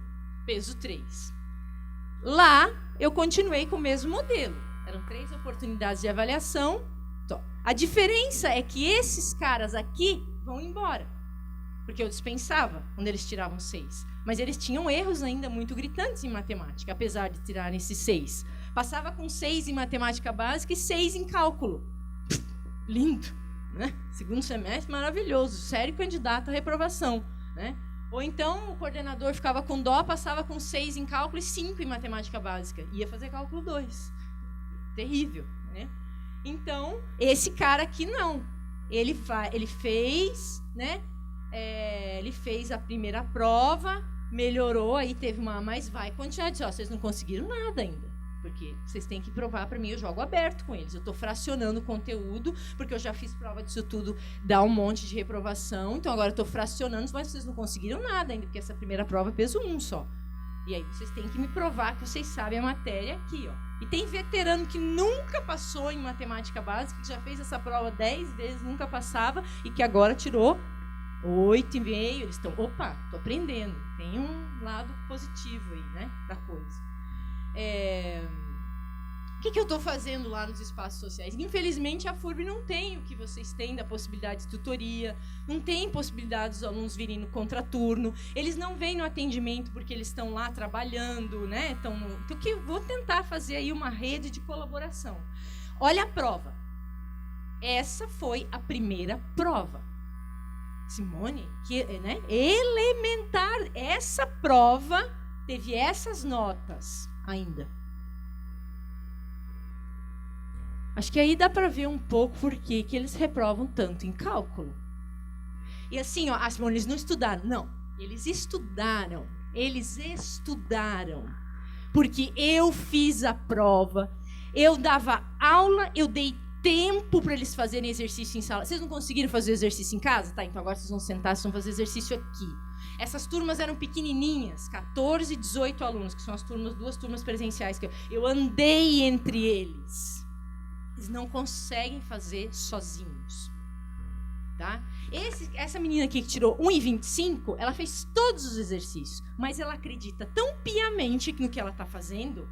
peso 3. Lá, eu continuei com o mesmo modelo. Eram 3 oportunidades de avaliação. A diferença é que esses caras aqui vão embora. Porque eu dispensava quando eles tiravam 6. Mas eles tinham erros ainda muito gritantes em matemática, apesar de tirarem esses 6. Passava com 6 em matemática básica e 6 em cálculo. Lindo, né? Segundo semestre, maravilhoso. Sério candidato à reprovação, né? Ou então o coordenador ficava com dó, passava com 6 em cálculo e 5 em matemática básica. Ia fazer cálculo 2. Terrível, né? Então, esse cara aqui não. Ele fez, né? Ele fez a primeira prova, melhorou, aí teve uma, mas vai continuar. Disse, vocês não conseguiram nada ainda. Porque vocês têm que provar para mim, eu jogo aberto com eles. Eu estou fracionando o conteúdo, porque eu já fiz prova disso tudo, dá um monte de reprovação. Então, agora eu estou fracionando, mas vocês não conseguiram nada ainda, porque essa primeira prova é peso 1 só. E aí, vocês têm que me provar que vocês sabem a matéria aqui, ó. E tem veterano que nunca passou em matemática básica, que já fez essa prova 10 vezes, nunca passava, e que agora tirou 8,5. Eles estão, opa, estou aprendendo. Tem um lado positivo aí, né, da coisa. O que eu estou fazendo lá nos espaços sociais? Infelizmente, a FURB não tem o que vocês têm da possibilidade de tutoria, não tem possibilidade dos alunos virem no contraturno, eles não vêm no atendimento porque eles estão lá trabalhando, né? Então, que vou tentar fazer aí uma rede de colaboração. Olha a prova. Essa foi a primeira prova. Simone, né? Elementar. Essa prova teve essas notas ainda. Acho que aí dá para ver um pouco por que eles reprovam tanto em cálculo. E assim, ó, eles não estudaram. Não, eles estudaram. Eles estudaram. Porque eu fiz a prova, eu dava aula, eu dei tempo para eles fazerem exercício em sala. Vocês não conseguiram fazer exercício em casa? Tá, então agora vocês vão sentar, vocês vão fazer exercício aqui. Essas turmas eram pequenininhas, 14 e 18 alunos, que são as turmas, 2 turmas presenciais que eu andei entre eles. Eles não conseguem fazer sozinhos, tá? Essa menina aqui que tirou 1,25, ela fez todos os exercícios, mas ela acredita tão piamente no que ela está fazendo.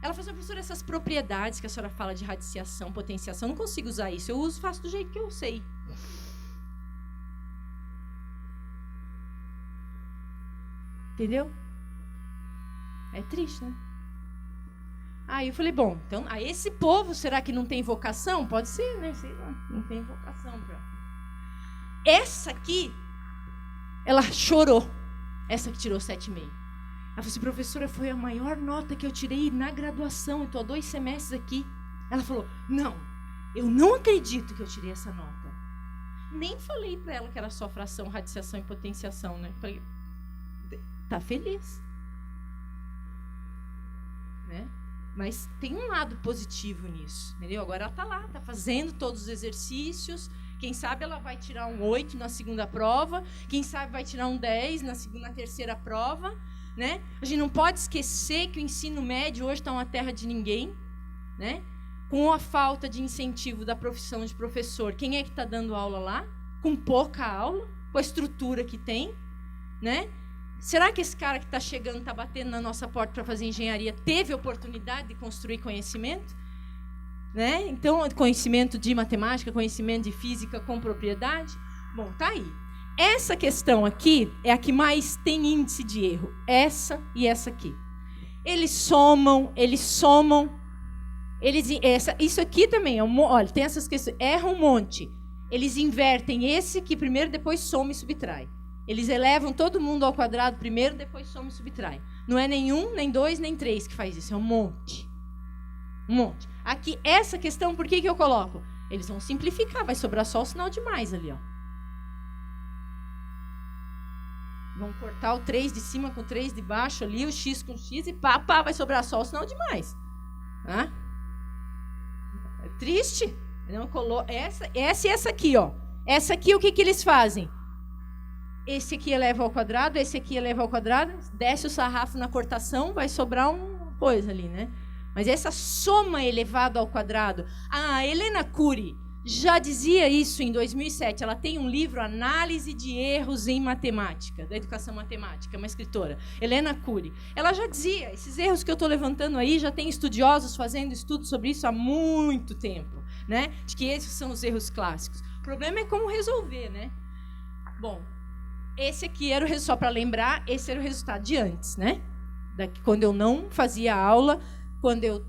Ela falou, professora, essas propriedades que a senhora fala de radiciação, potenciação, não consigo usar isso. Eu faço do jeito que eu sei. Entendeu? É triste, né? Aí eu falei, bom, então, esse povo, será que não tem vocação? Pode ser, né? Sei lá, não tem vocação pra... Essa aqui, ela chorou. Essa que tirou 7,5. Ela falou assim, professora, foi a maior nota que eu tirei na graduação. Eu estou há 2 semestres aqui. Ela falou, não, eu não acredito que eu tirei essa nota. Nem falei para ela que era só fração, radiciação e potenciação, né? Falei, tá feliz. Né? Mas tem um lado positivo nisso, entendeu? Agora ela está lá, está fazendo todos os exercícios. Quem sabe ela vai tirar um 8 na segunda prova. Quem sabe vai tirar um 10 na terceira prova. Né? A gente não pode esquecer que o ensino médio hoje está uma terra de ninguém. Né? Com a falta de incentivo da profissão de professor. Quem é que está dando aula lá? Com pouca aula, com a estrutura que tem. Né? Será que esse cara que está chegando, está batendo na nossa porta para fazer engenharia, teve oportunidade de construir conhecimento? Né? Então, conhecimento de matemática, conhecimento de física com propriedade? Bom, tá aí. Essa questão aqui é a que mais tem índice de erro. Essa e essa aqui. Eles somam. Isso aqui também, olha, tem essas questões. Erram um monte. Eles invertem esse aqui primeiro, depois soma e subtrai. Eles elevam todo mundo ao quadrado primeiro, depois soma e subtrai. Não é nem 1, nem 2, nem 3 que faz isso, é um monte. Um monte. Aqui, essa questão, por que eu coloco? Eles vão simplificar, vai sobrar só o sinal de mais ali, ó. Vão cortar o 3 de cima com o 3 de baixo ali, o x com o x, e pá, vai sobrar só o sinal de mais. Ah? É triste. Não essa e essa aqui, ó. Essa aqui, o que eles fazem? Esse aqui eleva ao quadrado, esse aqui eleva ao quadrado, desce o sarrafo na cortação, vai sobrar uma coisa ali, né? Mas essa soma elevado ao quadrado... Ah, Helena Cury já dizia isso em 2007. Ela tem um livro, Análise de Erros em Matemática, da Educação Matemática, uma escritora, Helena Cury. Ela já dizia, esses erros que eu estou levantando aí, já tem estudiosos fazendo estudos sobre isso há muito tempo, né? De que esses são os erros clássicos. O problema é como resolver, né? Bom, esse aqui era o resultado, só para lembrar, esse era o resultado de antes, né? Quando eu não fazia aula, quando eu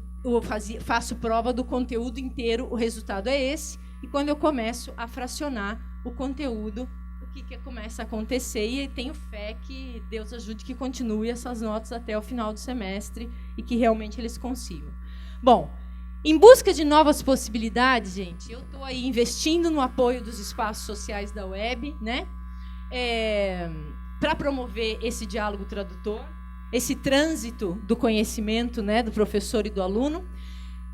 faço prova do conteúdo inteiro, o resultado é esse. E quando eu começo a fracionar o conteúdo, o que começa a acontecer? E tenho fé que Deus ajude que continue essas notas até o final do semestre e que realmente eles consigam. Bom, em busca de novas possibilidades, gente, eu estou aí investindo no apoio dos espaços sociais da web, né? Para promover esse diálogo tradutor, esse trânsito do conhecimento, né, do professor e do aluno.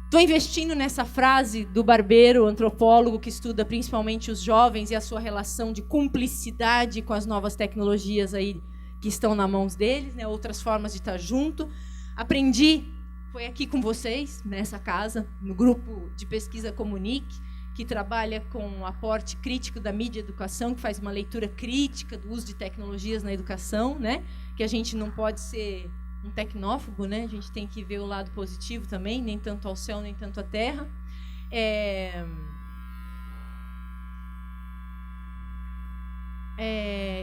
Estou investindo nessa frase do Barbeiro, antropólogo que estuda principalmente os jovens e a sua relação de cumplicidade com as novas tecnologias aí que estão nas mãos deles, né, outras formas de estar junto. Aprendi, foi aqui com vocês, nessa casa, no grupo de pesquisa Comunique, que trabalha com o aporte crítico da mídia e educação, que faz uma leitura crítica do uso de tecnologias na educação, né, que a gente não pode ser um tecnófobo, né? A gente tem que ver o lado positivo também, nem tanto ao céu, nem tanto à terra.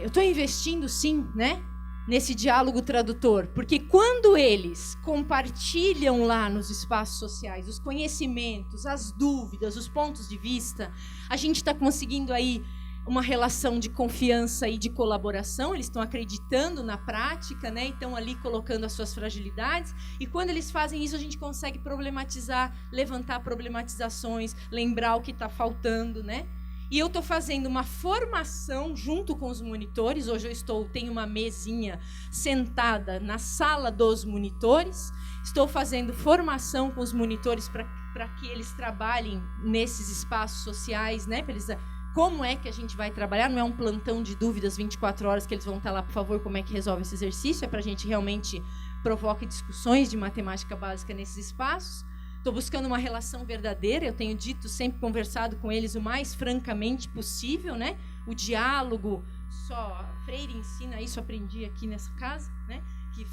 Eu estou investindo, sim, né, nesse diálogo tradutor, porque quando eles compartilham lá nos espaços sociais os conhecimentos, as dúvidas, os pontos de vista, a gente está conseguindo aí uma relação de confiança e de colaboração. Eles estão acreditando na prática, né? E estão ali colocando as suas fragilidades. E quando eles fazem isso, a gente consegue problematizar, levantar problematizações, lembrar o que está faltando, né? E eu estou fazendo uma formação junto com os monitores. Hoje tenho uma mesinha sentada na sala dos monitores. Estou fazendo formação com os monitores para que eles trabalhem nesses espaços sociais, né? Para eles, como é que a gente vai trabalhar? Não é um plantão de dúvidas 24 horas que eles vão estar lá, por favor, como é que resolve esse exercício? É para a gente realmente provocar discussões de matemática básica nesses espaços. Estou buscando uma relação verdadeira, eu tenho dito, sempre conversado com eles o mais francamente possível, né? O diálogo, só Freire ensina isso, aprendi aqui nessa casa, né? Que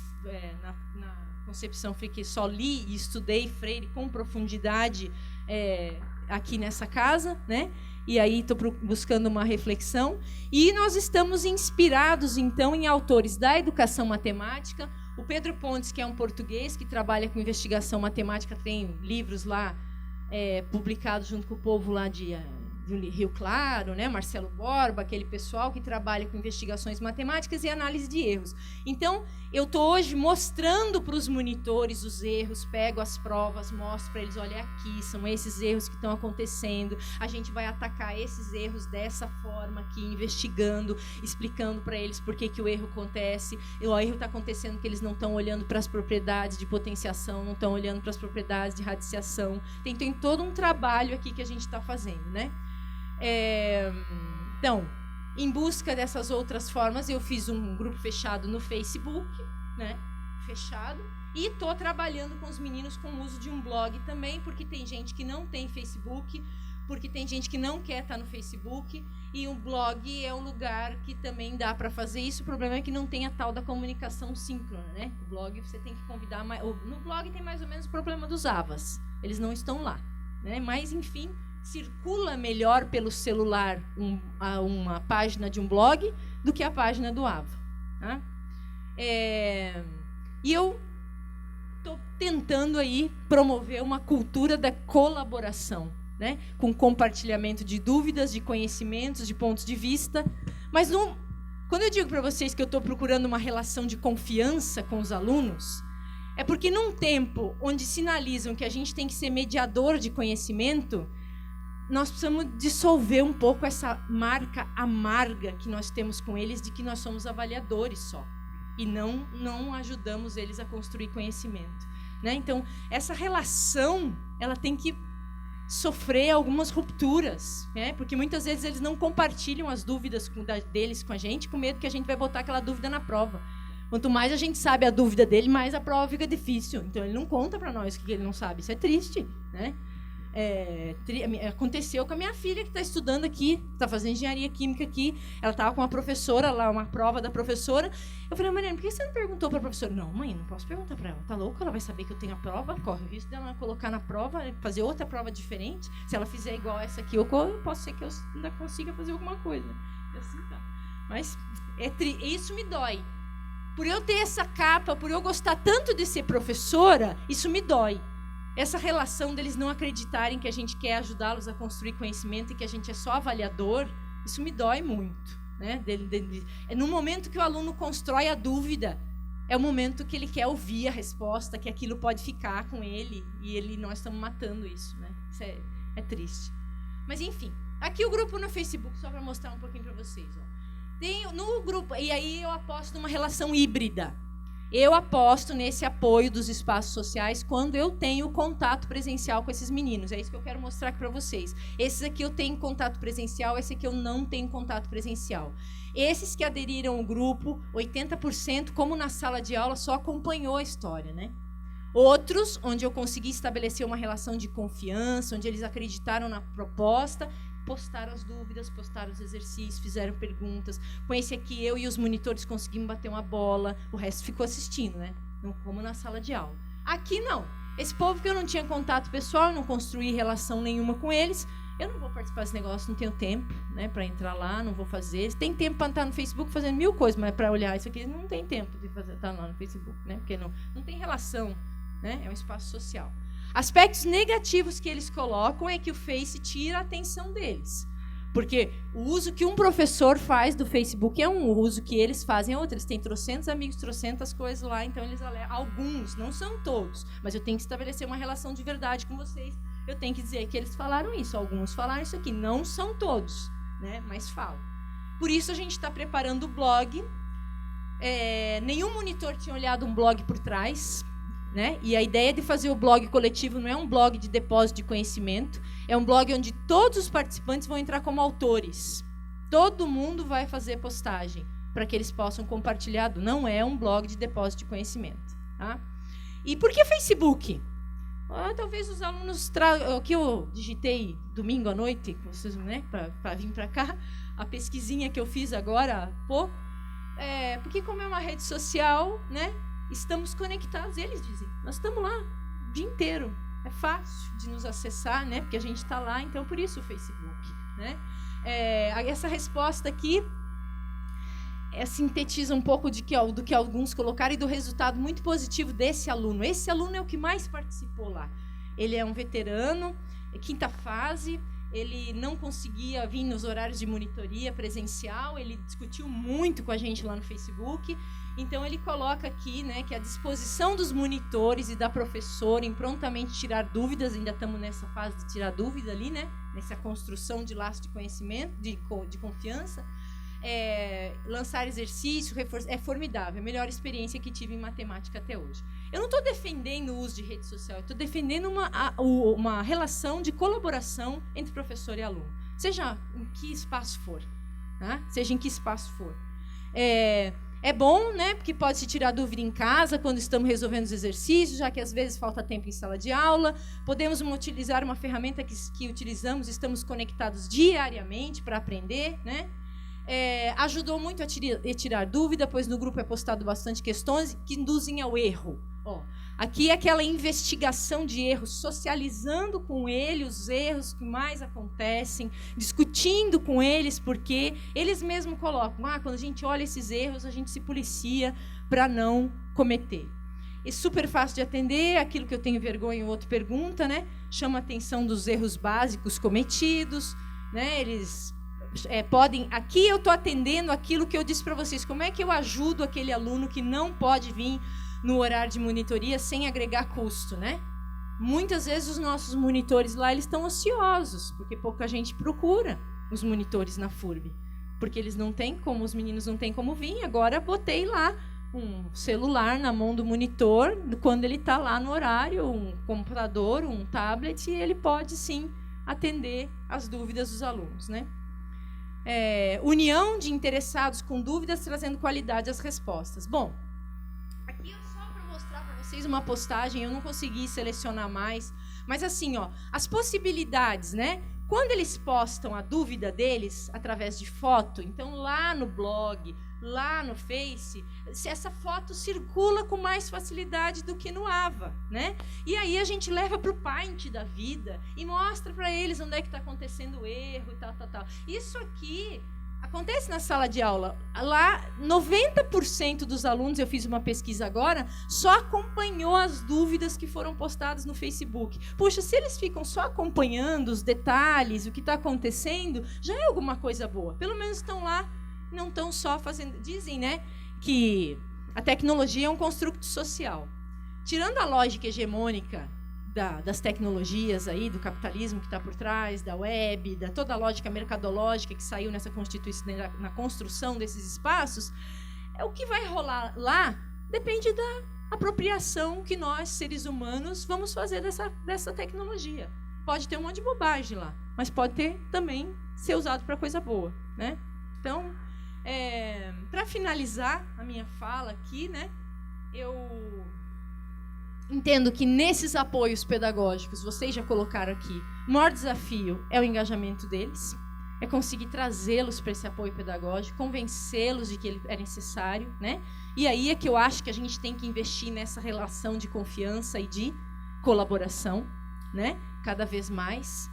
na Concepção Freire, que só li e estudei Freire com profundidade aqui nessa casa, né? E aí estou buscando uma reflexão. E nós estamos inspirados, então, em autores da educação matemática. O Pedro Pontes, que é um português que trabalha com investigação matemática, tem livros lá publicados junto com o povo lá de Rio Claro, né? Marcelo Borba, aquele pessoal que trabalha com investigações matemáticas e análise de erros. Então, eu estou hoje mostrando para os monitores os erros, pego as provas, mostro para eles, olha, aqui são esses erros que estão acontecendo, a gente vai atacar esses erros dessa forma aqui, investigando, explicando para eles por que o erro acontece. O erro está acontecendo porque eles não estão olhando para as propriedades de potenciação, não estão olhando para as propriedades de radiciação. Tem todo um trabalho aqui que a gente está fazendo, né? Então, em busca dessas outras formas, eu fiz um grupo fechado no Facebook, né? Fechado. E estou trabalhando com os meninos com o uso de um blog também, porque tem gente que não tem Facebook, porque tem gente que não quer estar no Facebook, e um blog é um lugar que também dá para fazer isso. O problema é que não tem a tal da comunicação síncrona, né? O blog você tem que convidar mais. No blog tem mais ou menos o problema dos AVAs. Eles não estão lá, né? Mas, enfim, circula melhor pelo celular uma página de um blog do que a página do AVA. Tá? E eu estou tentando aí promover uma cultura da colaboração, né? Com compartilhamento de dúvidas, de conhecimentos, de pontos de vista. Mas quando eu digo para vocês que eu estou procurando uma relação de confiança com os alunos, é porque num tempo onde sinalizam que a gente tem que ser mediador de conhecimento, nós precisamos dissolver um pouco essa marca amarga que nós temos com eles de que nós somos avaliadores só e não ajudamos eles a construir conhecimento, né? Então, essa relação ela tem que sofrer algumas rupturas, né? Porque muitas vezes eles não compartilham as dúvidas deles com a gente, com medo que a gente vai botar aquela dúvida na prova. Quanto mais a gente sabe a dúvida dele, mais a prova fica difícil. Então, ele não conta para nós o que ele não sabe. Isso é triste, né? Aconteceu com a minha filha, que está estudando aqui, está fazendo engenharia química aqui. Ela estava com uma professora lá, uma prova da professora. Eu falei, Mariana, por que você não perguntou para a professora? Não, mãe, não posso perguntar para ela. Tá louca? Ela vai saber que eu tenho a prova. Corre o risco dela colocar na prova, fazer outra prova diferente. Se ela fizer igual essa aqui, eu posso ser que eu ainda consiga fazer alguma coisa. E assim tá. Mas isso me dói. Por eu ter essa capa, por eu gostar tanto de ser professora, isso me dói. Essa relação deles não acreditarem que a gente quer ajudá-los a construir conhecimento e que a gente é só avaliador, isso me dói muito. Né? É no momento que o aluno constrói a dúvida, é o momento que ele quer ouvir a resposta, que aquilo pode ficar com ele, e nós estamos matando isso. Né? Isso é triste. Mas, enfim, aqui o grupo no Facebook, só para mostrar um pouquinho para vocês. Ó. Tem no grupo, e aí eu aposto numa relação híbrida. Eu aposto nesse apoio dos espaços sociais quando eu tenho contato presencial com esses meninos. É isso que eu quero mostrar aqui para vocês. Esses aqui eu tenho contato presencial, esse aqui eu não tenho contato presencial. Esses que aderiram ao grupo, 80%, como na sala de aula, só acompanhou a história, né? Outros, onde eu consegui estabelecer uma relação de confiança, onde eles acreditaram na proposta, postaram as dúvidas, postaram os exercícios, fizeram perguntas. Com esse aqui, eu e os monitores conseguimos bater uma bola, o resto ficou assistindo, né? Não como na sala de aula. Aqui, não. Esse povo que eu não tinha contato pessoal, não construí relação nenhuma com eles, eu não vou participar desse negócio, não tenho tempo, né, para entrar lá, não vou fazer. Tem tempo para estar no Facebook fazendo 1000 coisas, mas para olhar isso aqui, não tem tempo de estar lá no Facebook, né? Porque não tem relação, né? É um espaço social. Aspectos negativos que eles colocam é que o Face tira a atenção deles. Porque o uso que um professor faz do Facebook é um, o uso que eles fazem é outro. Eles têm trocentos amigos, trocentas coisas lá, então eles alguns, não são todos, mas eu tenho que estabelecer uma relação de verdade com vocês. Eu tenho que dizer que eles falaram isso, alguns falaram isso aqui, não são todos, né? Mas falam. Por isso a gente está preparando o blog. Nenhum monitor tinha olhado um blog por trás. Né? E a ideia de fazer o blog coletivo não é um blog de depósito de conhecimento, é um blog onde todos os participantes vão entrar como autores. Todo mundo vai fazer postagem para que eles possam compartilhar. Não é um blog de depósito de conhecimento. Tá? E por que Facebook? Talvez os alunos tragam... O que eu digitei domingo à noite, né, para vir para cá, a pesquisinha que eu fiz agora há pouco, porque como é uma rede social, né? Estamos conectados, eles dizem. Nós estamos lá o dia inteiro. É fácil de nos acessar, né? Porque a gente está lá, então por isso o Facebook. Né? Essa resposta aqui sintetiza um pouco do que alguns colocaram e do resultado muito positivo desse aluno. Esse aluno é o que mais participou lá. Ele é um veterano, quinta fase. Ele não conseguia vir nos horários de monitoria presencial, ele discutiu muito com a gente lá no Facebook. Então, ele coloca aqui, né, que a disposição dos monitores e da professora em prontamente tirar dúvidas, ainda estamos nessa fase de tirar dúvida ali, né, nessa construção de laço de conhecimento, de confiança, lançar exercício, é formidável, é a melhor experiência que tive em matemática até hoje. Eu não estou defendendo o uso de rede social, eu estou defendendo uma relação de colaboração entre professor e aluno, seja em que espaço for. Tá? Seja em que espaço for. É bom, né, porque pode se tirar dúvida em casa quando estamos resolvendo os exercícios, já que às vezes falta tempo em sala de aula. Podemos utilizar uma ferramenta que utilizamos, estamos conectados diariamente para aprender, né? Ajudou muito a tirar dúvida, pois no grupo é postado bastante questões que induzem ao erro. Aqui é aquela investigação de erros, socializando com ele os erros que mais acontecem, discutindo com eles, porque eles mesmos colocam, quando a gente olha esses erros, a gente se policia para não cometer. É super fácil de atender, aquilo que eu tenho vergonha, o outro pergunta, né? Chama a atenção dos erros básicos cometidos, né? Eles podem... Aqui eu estou atendendo aquilo que eu disse para vocês, como é que eu ajudo aquele aluno que não pode vir no horário de monitoria sem agregar custo, né? Muitas vezes os nossos monitores lá, eles estão ociosos, porque pouca gente procura os monitores na FURB, porque eles não têm como, os meninos não têm como vir. Agora botei lá um celular na mão do monitor, quando ele está lá no horário, um computador, um tablet, e ele pode sim atender as dúvidas dos alunos, né? União de interessados com dúvidas, trazendo qualidade às respostas. Bom, aqui uma postagem, eu não consegui selecionar mais, Mas assim, ó, as possibilidades, né? Quando eles postam a dúvida deles através de foto, então lá no blog, lá no Face, se essa foto circula com mais facilidade do que no AVA, né? E aí a gente leva para o Paint da vida e mostra para eles onde é que está acontecendo o erro e tal, tal, tal. Isso aqui acontece na sala de aula. Lá, 90% dos alunos, eu fiz uma pesquisa agora, só acompanhou as dúvidas que foram postadas no Facebook. Puxa, se eles ficam só acompanhando os detalhes, o que está acontecendo, já é alguma coisa boa. Pelo menos estão lá, não estão só fazendo... Dizem, né, que a tecnologia é um construto social. Tirando a lógica hegemônica das tecnologias aí, do capitalismo que está por trás, da web, da toda a lógica mercadológica que saiu nessa constituição, na construção desses espaços, o que vai rolar lá depende da apropriação que nós, seres humanos, vamos fazer dessa tecnologia. Pode ter um monte de bobagem lá, mas pode ter também ser usado para coisa boa, né? Então, para finalizar a minha fala aqui, né, eu entendo que nesses apoios pedagógicos, vocês já colocaram aqui, o maior desafio é o engajamento deles, é conseguir trazê-los para esse apoio pedagógico, convencê-los de que ele é necessário, né? E aí é que eu acho que a gente tem que investir nessa relação de confiança e de colaboração, né? Cada vez mais.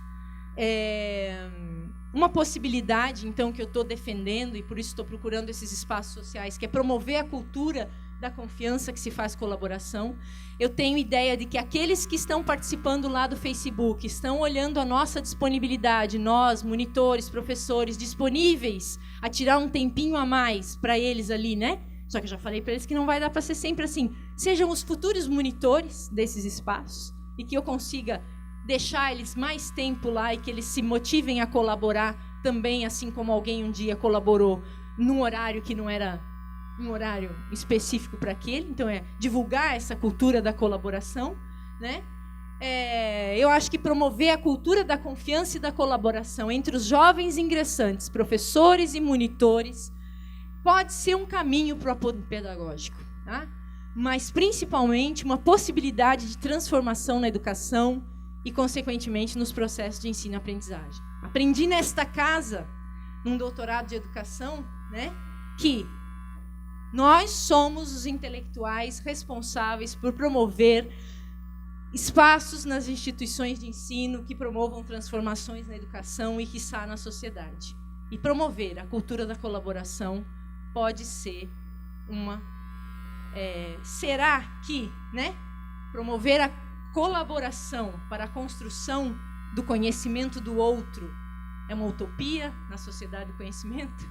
Uma possibilidade, então, que eu estou defendendo, e por isso estou procurando esses espaços sociais, que é promover a cultura da confiança que se faz colaboração. Eu tenho ideia de que aqueles que estão participando lá do Facebook, estão olhando a nossa disponibilidade, nós, monitores, professores, disponíveis a tirar um tempinho a mais para eles ali, né? Só que eu já falei para eles que não vai dar para ser sempre assim. Sejam os futuros monitores desses espaços e que eu consiga deixar eles mais tempo lá e que eles se motivem a colaborar também, assim como alguém um dia colaborou num horário que não era um horário específico para aquele. Então, divulgar essa cultura da colaboração, né? Eu acho que promover a cultura da confiança e da colaboração entre os jovens ingressantes, professores e monitores, pode ser um caminho para o apoio pedagógico, tá? Mas, principalmente, uma possibilidade de transformação na educação e, consequentemente, nos processos de ensino e aprendizagem. Aprendi nesta casa, num doutorado de educação, né, que nós somos os intelectuais responsáveis por promover espaços nas instituições de ensino que promovam transformações na educação e, quiçá, na sociedade. E promover a cultura da colaboração pode ser uma... será que, né, promover a colaboração para a construção do conhecimento do outro é uma utopia na sociedade do conhecimento?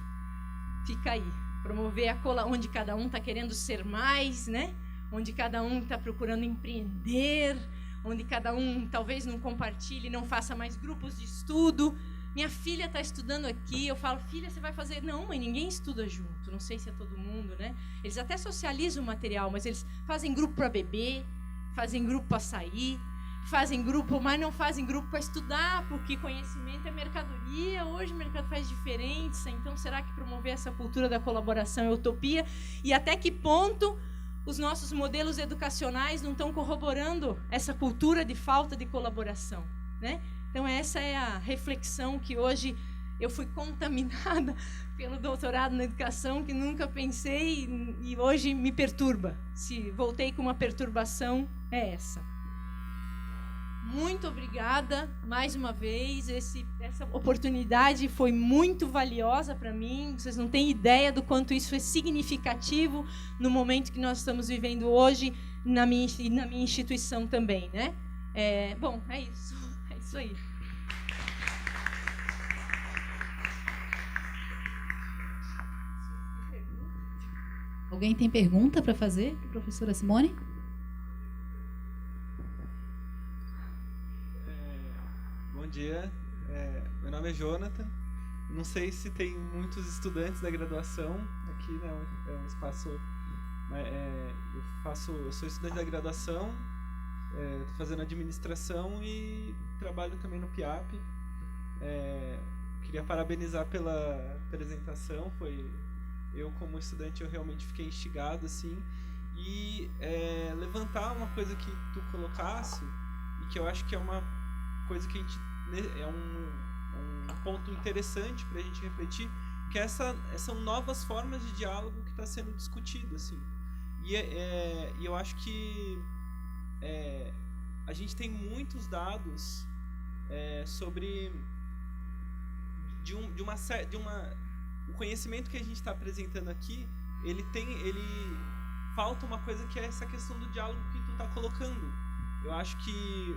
Fica aí. Promover onde cada um está querendo ser mais, né? Onde cada um está procurando empreender, onde cada um talvez não compartilhe, não faça mais grupos de estudo. Minha filha está estudando aqui, eu falo, filha, você vai fazer... Não, mãe, ninguém estuda junto, não sei se é todo mundo, né? Eles até socializam o material, mas eles fazem grupo para beber, fazem grupo para sair, fazem grupo, mas não fazem grupo para estudar, porque conhecimento é mercadoria, hoje o mercado faz diferença, então será que promover essa cultura da colaboração é utopia? E até que ponto os nossos modelos educacionais não estão corroborando essa cultura de falta de colaboração, né? Então essa é a reflexão que hoje eu fui contaminada pelo doutorado na educação, que nunca pensei e hoje me perturba. Se voltei com uma perturbação, é essa. Muito obrigada mais uma vez. Essa oportunidade foi muito valiosa para mim. Vocês não têm ideia do quanto isso é significativo no momento que nós estamos vivendo hoje na minha instituição também, né? Bom, é isso. É isso aí. Alguém tem pergunta para fazer, professora Simone? Bom dia, meu nome é Jonathan. Não sei se tem muitos estudantes da graduação aqui, né? É um espaço. Eu sou estudante da graduação, estou fazendo administração e trabalho também no PIAP. Queria parabenizar pela apresentação. Eu, como estudante, eu realmente fiquei instigado, assim, e levantar uma coisa que tu colocasse e que eu acho que é uma coisa que é um ponto interessante para a gente refletir, que são novas formas de diálogo que está sendo discutido, assim. E eu acho que a gente tem muitos dados sobre o conhecimento que a gente está apresentando aqui, ele falta uma coisa, que é essa questão do diálogo que tu está colocando. Eu acho que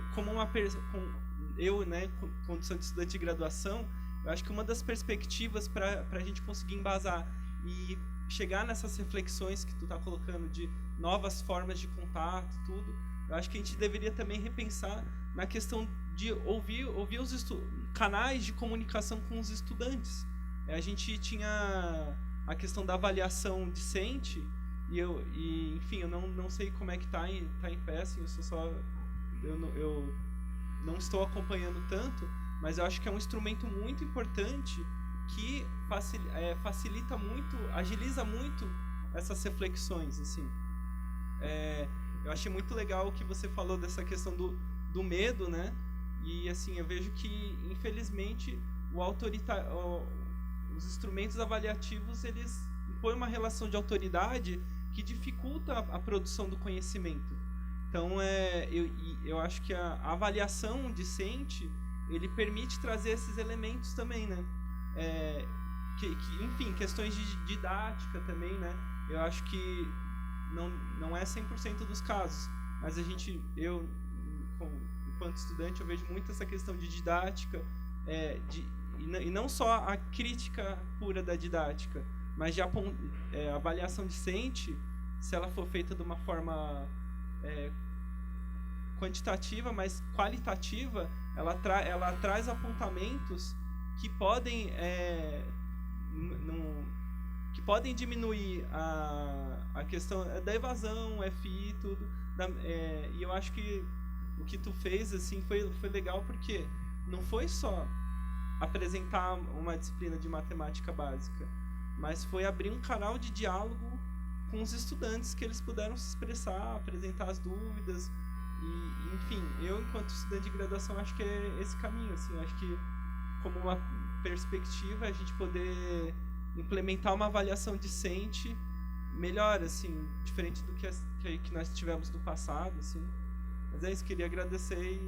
eu, né, condição de estudante de graduação, eu acho que uma das perspectivas para a gente conseguir embasar e chegar nessas reflexões que tu está colocando de novas formas de contato, tudo, eu acho que a gente deveria também repensar na questão de ouvir os canais de comunicação com os estudantes. A gente tinha a questão da avaliação discente, enfim, eu não sei como é que está em pé, assim, eu não estou acompanhando tanto, mas eu acho que é um instrumento muito importante que facilita muito, agiliza muito essas reflexões, assim. Eu achei muito legal o que você falou dessa questão do medo, né? E assim, eu vejo que, infelizmente, os instrumentos avaliativos, eles impõem uma relação de autoridade que dificulta a produção do conhecimento. Então, eu acho que a avaliação discente, ele permite trazer esses elementos também, né? Enfim, questões de didática também, né? Eu acho que não é 100% dos casos, mas enquanto estudante, eu vejo muito essa questão de didática, e não só a crítica pura da didática, mas a avaliação discente, se ela for feita de uma forma quantitativa, mas qualitativa, ela traz apontamentos que podem diminuir a questão da evasão, FI e tudo. E eu acho que o que tu fez, assim, foi legal, porque não foi só apresentar uma disciplina de matemática básica, mas foi abrir um canal de diálogo com os estudantes, que eles puderam se expressar, apresentar as dúvidas. E, enfim, eu, enquanto estudante de graduação, acho que é esse caminho, assim. Acho que, como uma perspectiva, a gente poder implementar uma avaliação discente melhor, assim, diferente do que nós tivemos no passado, assim. Mas é isso, queria agradecer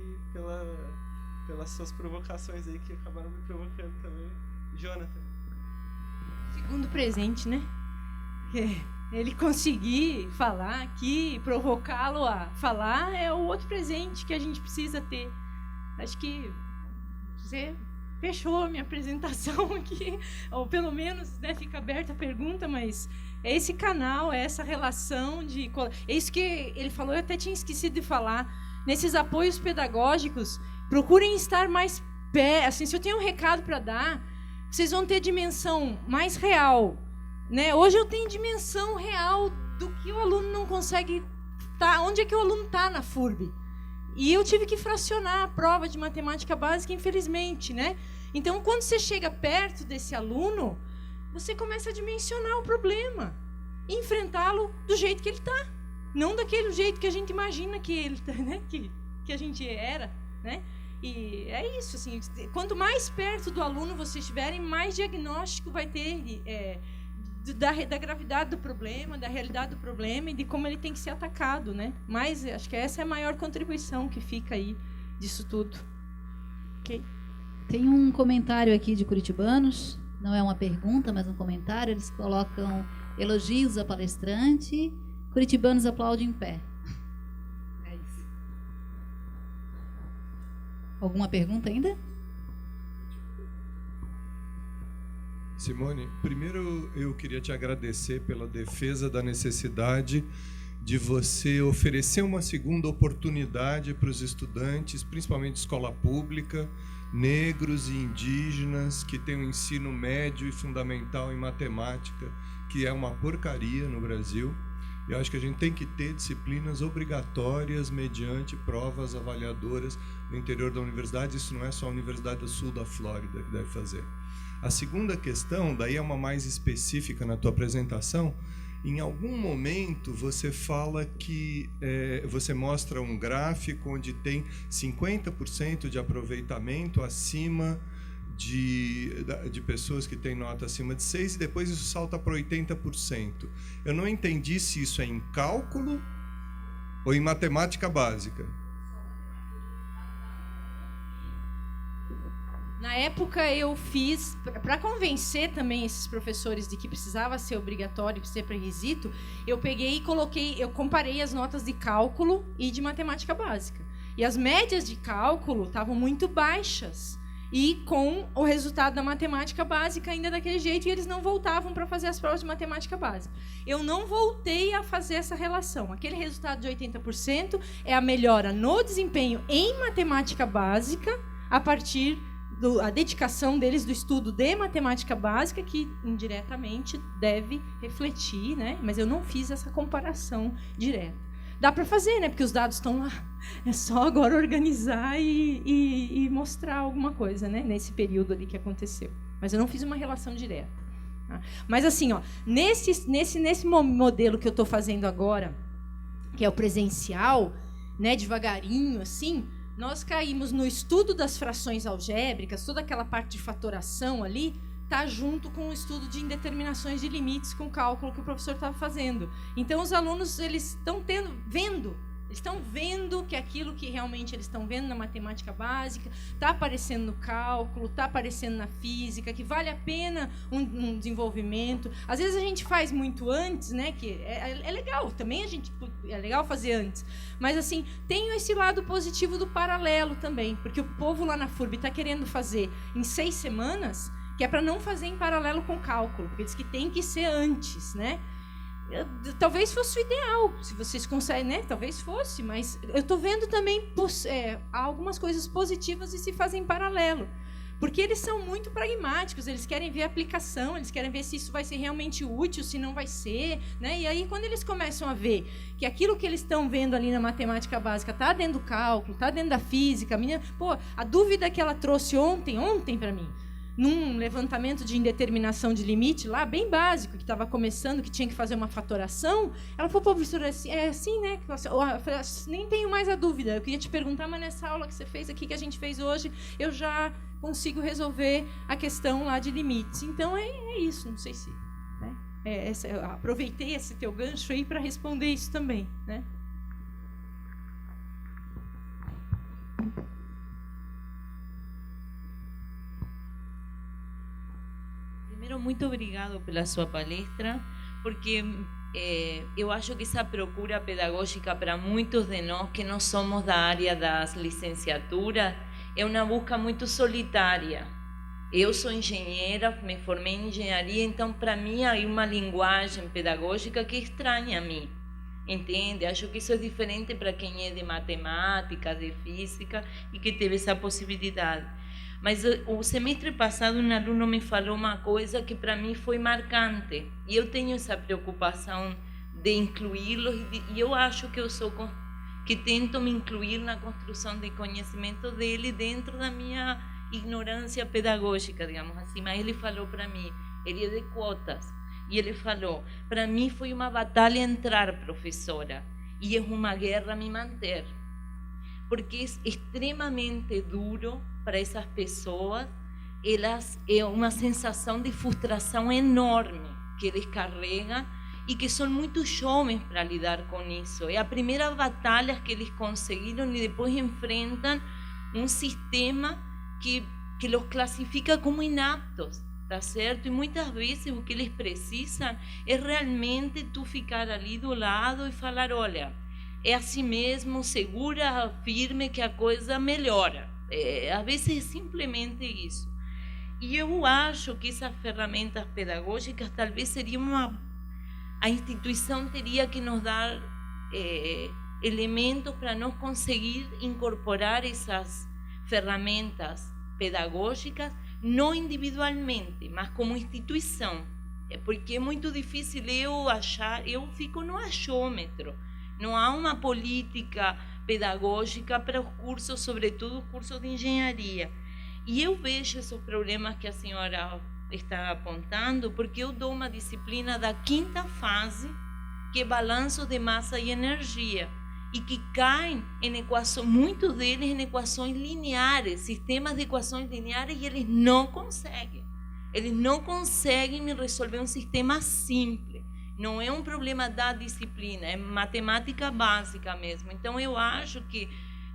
pelas suas provocações aí, que acabaram me provocando também. Jonathan. Segundo presente, né? Ele conseguir falar aqui, provocá-lo a falar, é o outro presente que a gente precisa ter. Acho que você fechou a minha apresentação aqui, ou pelo menos, né, fica aberta a pergunta, mas é esse canal, é essa relação de... É isso que ele falou, eu até tinha esquecido de falar. Nesses apoios pedagógicos, procurem estar mais assim, se eu tenho um recado para dar, vocês vão ter dimensão mais real, né? Hoje eu tenho dimensão real do que o aluno não consegue onde é que o aluno está na FURB. E eu tive que fracionar a prova de matemática básica, infelizmente, né? Então, quando você chega perto desse aluno, você começa a dimensionar o problema e enfrentá-lo do jeito que ele está, não daquele jeito que a gente imagina que ele tá, né? Que a gente era, né? E é isso, assim, quanto mais perto do aluno vocês estiverem, mais diagnóstico vai ter da gravidade do problema, da realidade do problema e de como ele tem que ser atacado, né? Mas acho que essa é a maior contribuição que fica aí disso tudo. Ok? Tem um comentário aqui de curitibanos, não é uma pergunta, mas um comentário. Eles colocam elogios à palestrante, curitibanos aplaudem em pé. É isso. Alguma pergunta ainda? Simone, primeiro eu queria te agradecer pela defesa da necessidade de você oferecer uma segunda oportunidade para os estudantes, principalmente de escola pública, negros e indígenas, que têm um ensino médio e fundamental em matemática, que é uma porcaria no Brasil. Eu acho que a gente tem que ter disciplinas obrigatórias mediante provas avaliadoras no interior da universidade. Isso não é só a Universidade do Sul da Flórida que deve fazer. A segunda questão, daí é uma mais específica na tua apresentação, Em algum momento você fala que você mostra um gráfico onde tem 50% de aproveitamento acima de pessoas que têm nota acima de 6 e depois isso salta para 80%. Eu não entendi se isso é em cálculo ou em matemática básica. Na época eu fiz, para convencer também esses professores de que precisava ser obrigatório, ser pré-requisito, eu peguei e eu comparei as notas de cálculo e de matemática básica. E as médias de cálculo estavam muito baixas. E com o resultado da matemática básica ainda daquele jeito, e eles não voltavam para fazer as provas de matemática básica. Eu não voltei a fazer essa relação. Aquele resultado de 80% é a melhora no desempenho em matemática básica a partir da dedicação deles do estudo de matemática básica, que indiretamente deve refletir, né? Mas eu não fiz essa comparação direta. Dá para fazer, né? Porque os dados estão lá. É só agora organizar e mostrar alguma coisa, né? Nesse período ali que aconteceu. Mas eu não fiz uma relação direta. Tá? Mas assim, ó, nesse modelo que eu estou fazendo agora, que é o presencial, né? Devagarinho, assim, nós caímos no estudo das frações algébricas, toda aquela parte de fatoração ali, está junto com o estudo de indeterminações de limites com o cálculo que o professor estava fazendo. Então, os alunos eles estão vendo que aquilo que realmente eles estão vendo na matemática básica está aparecendo no cálculo, está aparecendo na física, que vale a pena um desenvolvimento. Às vezes a gente faz muito antes, né? Que é legal, também é legal fazer antes. Mas assim, tem esse lado positivo do paralelo também, porque o povo lá na FURB está querendo fazer em 6 semanas, que é para não fazer em paralelo com o cálculo, porque diz que tem que ser antes, né? Talvez fosse o ideal, se vocês conseguem, né? Talvez fosse, mas eu estou vendo também algumas coisas positivas e se fazem em paralelo, porque eles são muito pragmáticos, eles querem ver a aplicação, eles querem ver se isso vai ser realmente útil, se não vai ser, né? E aí, quando eles começam a ver que aquilo que eles estão vendo ali na matemática básica está dentro do cálculo, está dentro da física, a dúvida que ela trouxe ontem para mim, num levantamento de indeterminação de limite lá, bem básico, que estava começando, que tinha que fazer uma fatoração, ela falou, professora, é assim, né? Eu falei, nem tenho mais a dúvida, eu queria te perguntar, mas nessa aula que você fez aqui, que a gente fez hoje, eu já consigo resolver a questão lá de limites. Então, é isso, não sei se... Né? Eu aproveitei esse teu gancho aí para responder isso também, né? Primeiro, muito obrigado pela sua palestra, porque eu acho que essa procura pedagógica para muitos de nós que não somos da área das licenciaturas é uma busca muito solitária. Eu sou engenheira, me formei em engenharia, então para mim há uma linguagem pedagógica que é estranha a mim, entende? Acho que isso é diferente para quem é de matemática, de física e que teve essa possibilidade. Mas o semestre passado um aluno me falou uma coisa que para mim foi marcante. E eu tenho essa preocupação de incluí-los e eu acho que que tento me incluir na construção de conhecimento dele dentro da minha ignorância pedagógica, digamos assim. Mas ele falou para mim, ele é de cotas, e ele falou, para mim foi uma batalha entrar, professora, e é uma guerra me manter. Porque é extremamente duro para essas pessoas, é uma sensação de frustração enorme que eles carregam e que são muito jovens para lidar com isso. É a primeira batalha que eles conseguiram e depois enfrentam um sistema que os classifica como inaptos, tá certo? E muitas vezes o que eles precisam é realmente tu ficar ali do lado e falar, olha, é assim mesmo, segura, firme que a coisa melhora. Às vezes é simplesmente isso. E eu acho que essas ferramentas pedagógicas talvez seriam a instituição teria que nos dar elementos para nós conseguir incorporar essas ferramentas pedagógicas, não individualmente, mas como instituição. Porque é muito difícil eu fico no achômetro. Não há uma política pedagógica para os cursos, sobretudo os cursos de engenharia. E eu vejo esses problemas que a senhora está apontando, porque eu dou uma disciplina da 5ª fase, que é balanço de massa e energia, e que caem em equações, muitos deles em equações lineares, sistemas de equações lineares, e eles não conseguem. Eles não conseguem me resolver um sistema simples. Não é um problema da disciplina, é matemática básica mesmo. Então, eu acho que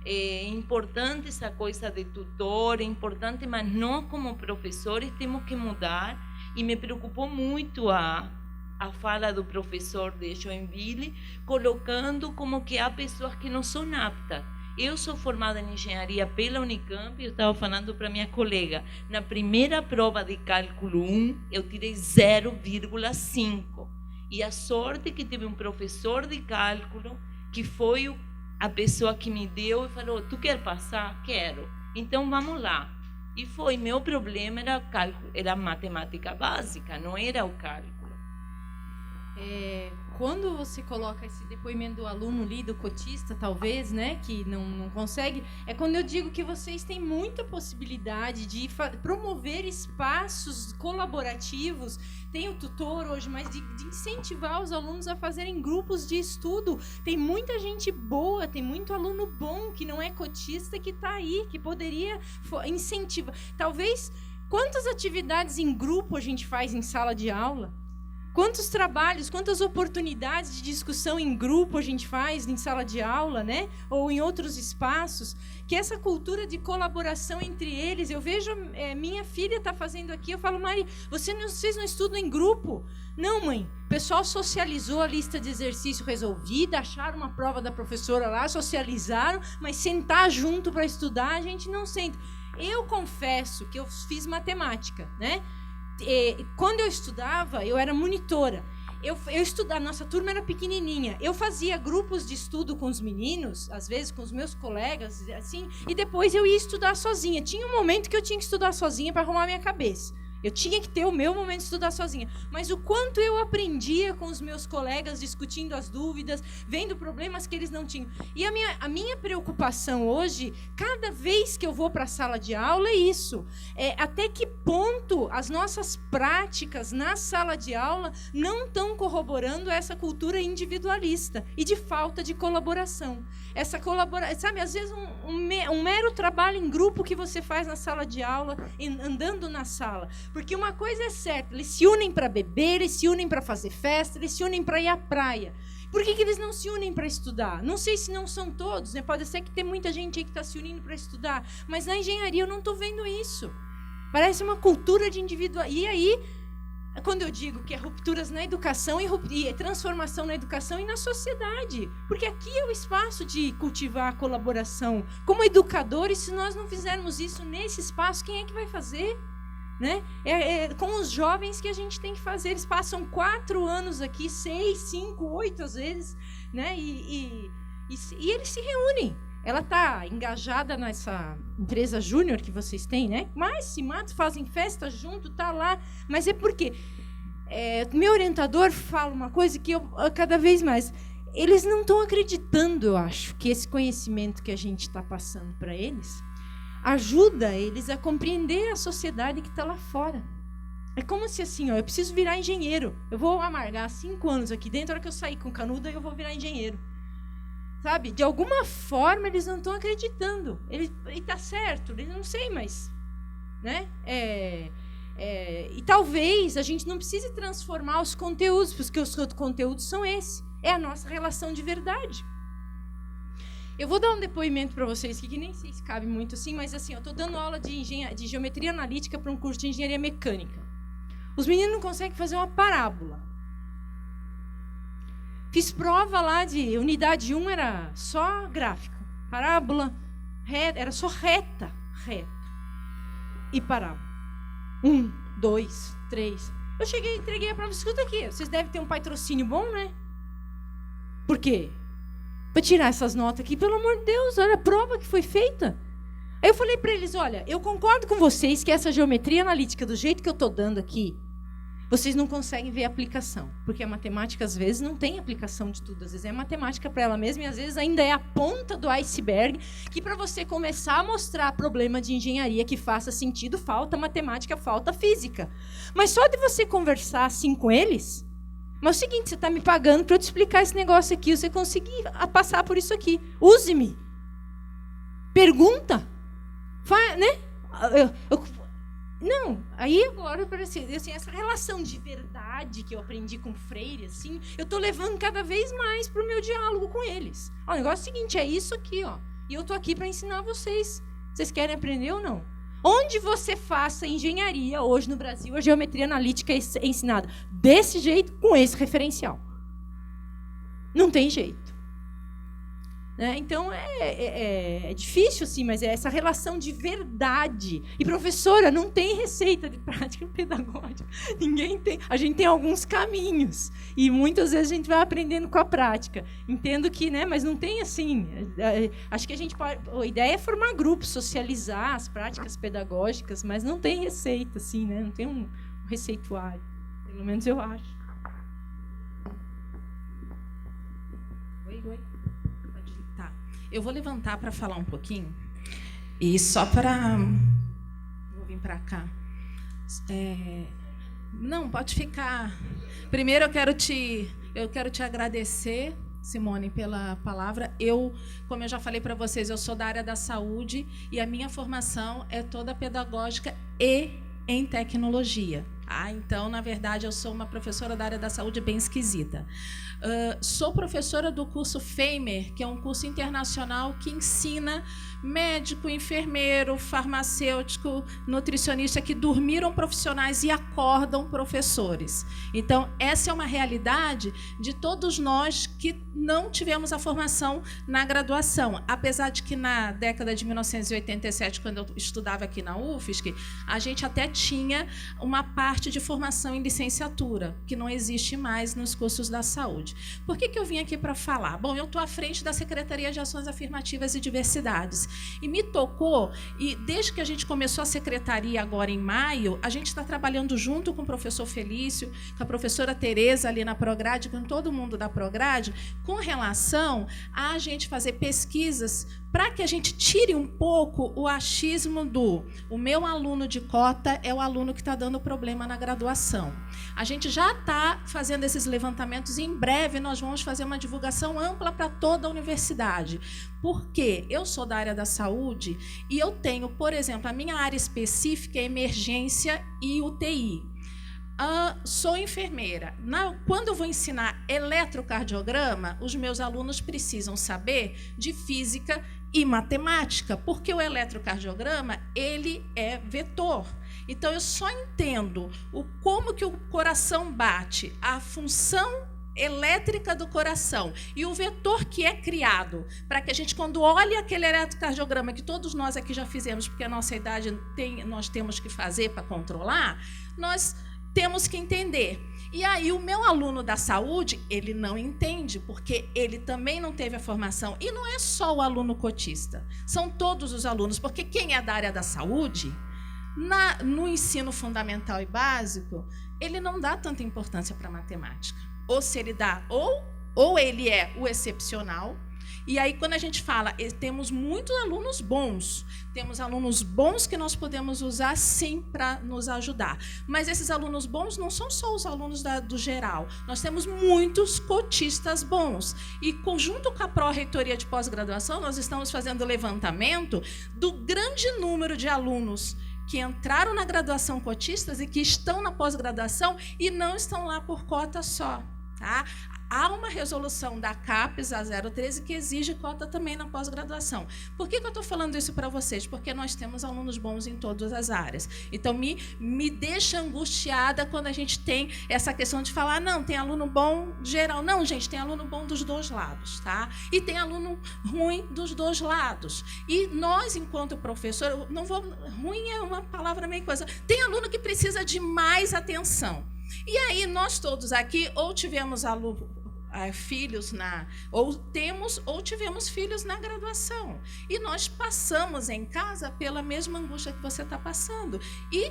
é importante essa coisa de tutor, é importante, mas nós, como professores, temos que mudar. E me preocupou muito a fala do professor de Joinville, colocando como que há pessoas que não são aptas. Eu sou formada em engenharia pela Unicamp, eu estava falando para minha colega, na primeira prova de cálculo 1, eu tirei 0,5. E a sorte que tive um professor de cálculo, que foi a pessoa que me deu e falou, tu quer passar? Quero. Então, vamos lá. E foi, meu problema era cálculo, era matemática básica, não era o cálculo. Quando você coloca esse depoimento do aluno ali, do cotista, talvez, né, que não consegue, é quando eu digo que vocês têm muita possibilidade de promover espaços colaborativos. Tem o tutor hoje, mas de incentivar os alunos a fazerem grupos de estudo. Tem muita gente boa, tem muito aluno bom que não é cotista que está aí, que poderia incentivar. Talvez, quantas atividades em grupo a gente faz em sala de aula? Quantos trabalhos, quantas oportunidades de discussão em grupo a gente faz em sala de aula, né? Ou em outros espaços, que essa cultura de colaboração entre eles, eu vejo, minha filha está fazendo aqui, eu falo, Mari, vocês não estudam em grupo? Não, mãe, o pessoal socializou a lista de exercício resolvida, acharam uma prova da professora lá, socializaram, mas sentar junto para estudar, a gente não senta. Eu confesso que eu fiz matemática, né? Quando eu estudava, eu era monitora. Eu estudava, nossa turma era pequenininha. Eu fazia grupos de estudo com os meninos, às vezes com os meus colegas, assim, e depois eu ia estudar sozinha. Tinha um momento que eu tinha que estudar sozinha para arrumar minha cabeça. Eu tinha que ter o meu momento de estudar sozinha. Mas o quanto eu aprendia com os meus colegas, discutindo as dúvidas, vendo problemas que eles não tinham. E a minha preocupação hoje, cada vez que eu vou para a sala de aula, é isso. Até que ponto as nossas práticas na sala de aula não estão corroborando essa cultura individualista e de falta de colaboração. Essa colaboração, sabe, às vezes um mero trabalho em grupo que você faz na sala de aula, andando na sala. Porque uma coisa é certa, eles se unem para beber, eles se unem para fazer festa, eles se unem para ir à praia. Por que eles não se unem para estudar? Não sei se não são todos, né? Pode ser que tem muita gente aí que está se unindo para estudar, mas na engenharia eu não estou vendo isso. Parece uma cultura de individual. E aí, quando eu digo que é rupturas na educação e transformação na educação e na sociedade, porque aqui é o espaço de cultivar a colaboração. Como educadores, se nós não fizermos isso nesse espaço, quem é que vai fazer? Né? Com os jovens que a gente tem que fazer. Eles passam 4 anos aqui, 6, 5, 8 às vezes, né? E eles se reúnem. Ela está engajada nessa empresa júnior que vocês têm, né? Mas se matam, fazem festa junto, tá lá. Mas é porque meu orientador fala uma coisa que eu cada vez mais, eles não estão acreditando, eu acho, que esse conhecimento que a gente está passando para eles ajuda eles a compreender a sociedade que está lá fora. É como se assim, eu preciso virar engenheiro. Eu vou amargar 5 anos aqui dentro, a hora que eu sair com canuda, eu vou virar engenheiro. Sabe? De alguma forma, eles não estão acreditando. E está certo, eles não sei, mas... né? E talvez a gente não precise transformar os conteúdos, porque os conteúdos são esses. É a nossa relação de verdade. Eu vou dar um depoimento para vocês aqui, que nem sei se cabe muito assim, mas assim, eu estou dando aula de geometria analítica para um curso de engenharia mecânica. Os meninos não conseguem fazer uma parábola. Fiz prova lá de unidade 1, era só gráfico. Parábola, reta, era só reta. E parábola. 1, 2, 3. Eu cheguei e entreguei a prova. Escuta aqui, vocês devem ter um patrocínio bom, né? Por quê? Para tirar essas notas aqui, pelo amor de Deus, olha a prova que foi feita. Aí eu falei para eles, olha, eu concordo com vocês que essa geometria analítica, do jeito que eu estou dando aqui, vocês não conseguem ver a aplicação, porque a matemática, às vezes, não tem aplicação de tudo. Às vezes é matemática para ela mesma e, às vezes, ainda é a ponta do iceberg, que para você começar a mostrar problema de engenharia que faça sentido, falta matemática, falta física. Mas só de você conversar assim com eles... Mas é o seguinte, você está me pagando para eu te explicar esse negócio aqui, você conseguir passar por isso aqui. Use-me. Pergunta. Né? Não, aí agora parece assim, essa relação de verdade que eu aprendi com o Freire, assim, eu estou levando cada vez mais para o meu diálogo com eles. Ó, o negócio é o seguinte, é isso aqui, ó, e eu estou aqui para ensinar vocês. Vocês querem aprender ou não? Onde você faça engenharia hoje no Brasil, a geometria analítica é ensinada desse jeito, com esse referencial. Não tem jeito. Né? Então, é difícil, assim, mas é essa relação de verdade. E, professora, não tem receita de prática pedagógica. Ninguém tem. A gente tem alguns caminhos. E, muitas vezes, a gente vai aprendendo com a prática. Entendo que, né, mas não tem, assim... Acho que a gente pode... A ideia é formar grupos, socializar as práticas pedagógicas, mas não tem receita, assim, né? Não tem um receituário. Pelo menos eu acho. Oi. Eu vou levantar para falar um pouquinho. E só para... Vou vir para cá. Não, pode ficar. Primeiro, eu quero te agradecer, Simone, pela palavra. Como eu já falei para vocês, eu sou da área da saúde e a minha formação é toda pedagógica e em tecnologia. Então, na verdade, eu sou uma professora da área da saúde bem esquisita. Sou professora do curso FEIMER, que é um curso internacional que ensina médico, enfermeiro, farmacêutico, nutricionista que dormiram profissionais e acordam professores. Então, essa é uma realidade de todos nós que não tivemos a formação na graduação. Apesar de que na década de 1987, quando eu estudava aqui na UFSC, a gente até tinha uma parte de formação em licenciatura, que não existe mais nos cursos da saúde. Por que eu vim aqui para falar? Bom, eu estou à frente da Secretaria de Ações Afirmativas e Diversidades. E me tocou, e desde que a gente começou a secretaria agora em maio, a gente está trabalhando junto com o professor Felício, com a professora Tereza ali na Prograde, com todo mundo da Prograde, com relação a gente fazer pesquisas para que a gente tire um pouco o achismo o meu aluno de cota é o aluno que está dando problema na graduação. A gente já está fazendo esses levantamentos e, em breve, nós vamos fazer uma divulgação ampla para toda a universidade. Porque eu sou da área da saúde e eu tenho, por exemplo, a minha área específica é emergência e UTI. Sou enfermeira. Quando eu vou ensinar eletrocardiograma, os meus alunos precisam saber de física e matemática, porque o eletrocardiograma ele é vetor. Então, eu só entendo como que o coração bate, a função elétrica do coração e o vetor que é criado, para que a gente, quando olha aquele eletrocardiograma que todos nós aqui já fizemos, porque a nossa idade nós temos que fazer para controlar, nós temos que entender. E aí o meu aluno da saúde, ele não entende, porque ele também não teve a formação. E não é só o aluno cotista, são todos os alunos, porque quem é da área da saúde, no ensino fundamental e básico, ele não dá tanta importância para a matemática. Ou se ele dá, ou ele é o excepcional. E aí, quando a gente fala, temos muitos alunos bons que nós podemos usar, sim, para nos ajudar. Mas esses alunos bons não são só os alunos do geral. Nós temos muitos cotistas bons. E, junto com a Pró-Reitoria de Pós-Graduação, nós estamos fazendo o levantamento do grande número de alunos que entraram na graduação cotistas e que estão na pós-graduação e não estão lá por cota só. Tá? Há uma resolução da CAPES, a 013, que exige cota também na pós-graduação. Por que eu estou falando isso para vocês? Porque nós temos alunos bons em todas as áreas. Então, me deixa angustiada quando a gente tem essa questão de falar, não, tem aluno bom geral. Não, gente, tem aluno bom dos dois lados. Tá? E tem aluno ruim dos dois lados. E nós, enquanto professor, ruim é uma palavra meio coisa, tem aluno que precisa de mais atenção. E aí, nós todos aqui, ou tivemos filhos ou tivemos filhos na graduação. E nós passamos em casa pela mesma angústia que você está passando. E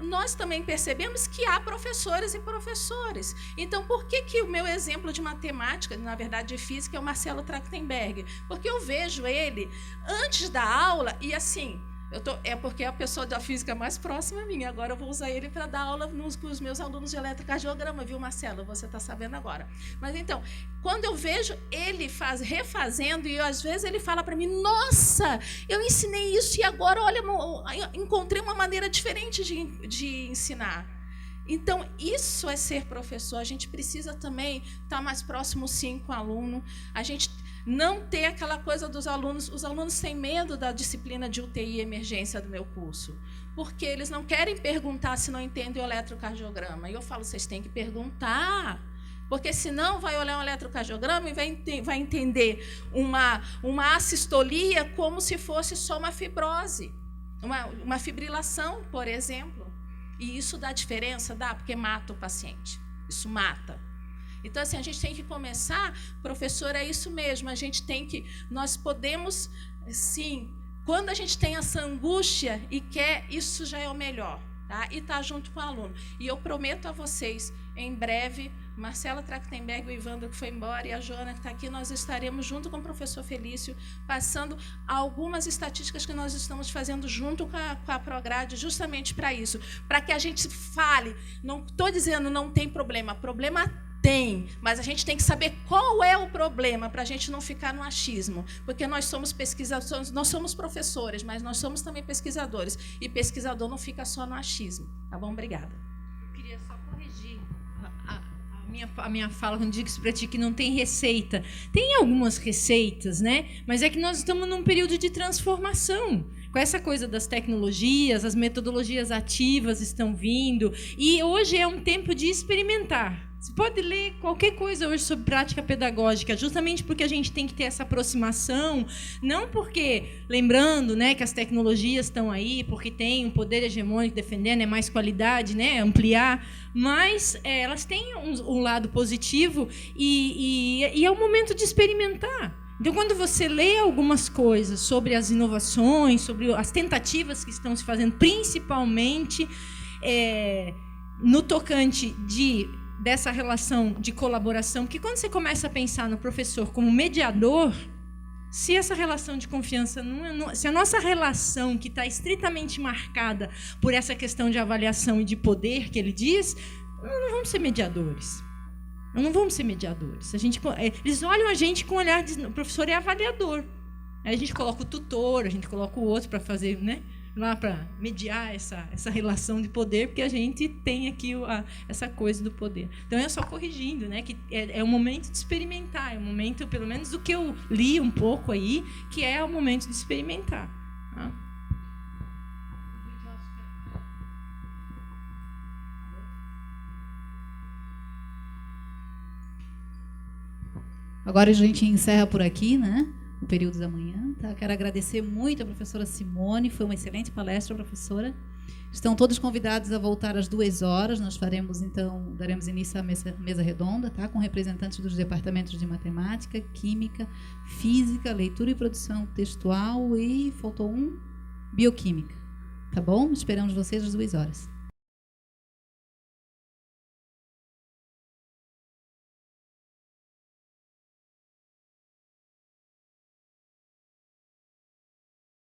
nós também percebemos que há professores e professores. Então, por que o meu exemplo de matemática, na verdade de física, é o Marcelo Trachtenberg? Porque eu vejo ele antes da aula e assim... é porque é a pessoa da física mais próxima a mim. Agora eu vou usar ele para dar aula com os meus alunos de eletrocardiograma, viu, Marcelo? Você está sabendo agora. Mas então, quando eu vejo ele refazendo, e às vezes ele fala para mim, nossa, eu ensinei isso e agora, olha, encontrei uma maneira diferente de ensinar. Então, isso é ser professor. A gente precisa também estar mais próximo, sim, com o aluno. A gente não ter aquela coisa dos alunos. Os alunos têm medo da disciplina de UTI e emergência do meu curso, porque eles não querem perguntar se não entendem o eletrocardiograma. E eu falo, vocês têm que perguntar, porque senão vai olhar um eletrocardiograma e vai entender uma assistolia como se fosse só uma fibrose, uma fibrilação, por exemplo. E isso dá diferença? Dá, porque mata o paciente. Isso mata. Então, assim, a gente tem que começar, professor, é isso mesmo, nós podemos, sim, quando a gente tem essa angústia e quer, isso já é o melhor, tá? E tá junto com o aluno. E eu prometo a vocês, em breve, Marcela Trachtenberg, o Ivandro que foi embora e a Joana que está aqui, nós estaremos junto com o professor Felício, passando algumas estatísticas que nós estamos fazendo junto com a Prograde, justamente para isso, para que a gente fale, não estou dizendo não tem problema tem, mas a gente tem que saber qual é o problema para a gente não ficar no achismo, porque nós somos pesquisadores, nós somos professores, mas nós somos também pesquisadores, e pesquisador não fica só no achismo, tá bom? Obrigada. Eu queria só corrigir a minha fala quando digo isso para ti, que não tem receita. Tem algumas receitas, né? Mas é que nós estamos num período de transformação. Com essa coisa das tecnologias, as metodologias ativas estão vindo, e hoje é um tempo de experimentar. Você pode ler qualquer coisa hoje sobre prática pedagógica, justamente porque a gente tem que ter essa aproximação, não porque, lembrando, né, que as tecnologias estão aí, porque tem um poder hegemônico defendendo, é mais qualidade, né, ampliar, mas elas têm um lado positivo e é o momento de experimentar. Então, quando você lê algumas coisas sobre as inovações, sobre as tentativas que estão se fazendo, principalmente no tocante dessa relação de colaboração, porque quando você começa a pensar no professor como mediador, se essa relação de confiança se a nossa relação, que está estritamente marcada por essa questão de avaliação e de poder que ele diz, não vamos ser mediadores. Não vamos ser mediadores. Eles olham a gente com o olhar de o professor é avaliador. Aí a gente coloca o tutor, a gente coloca o outro para fazer, né? Lá para mediar essa relação de poder, porque a gente tem aqui essa coisa do poder. Então, é só corrigindo, né, que é o momento de experimentar, é o momento, pelo menos do que eu li um pouco aí, que é o momento de experimentar. Tá? Agora a gente encerra por aqui, né? O período da manhã. Tá? Quero agradecer muito a professora Simone, foi uma excelente palestra, professora. Estão todos convidados a voltar às 14h. Nós daremos início à mesa redonda, tá? Com representantes dos departamentos de matemática, química, física, leitura e produção textual e faltou bioquímica. Tá bom? Esperamos vocês às 14h.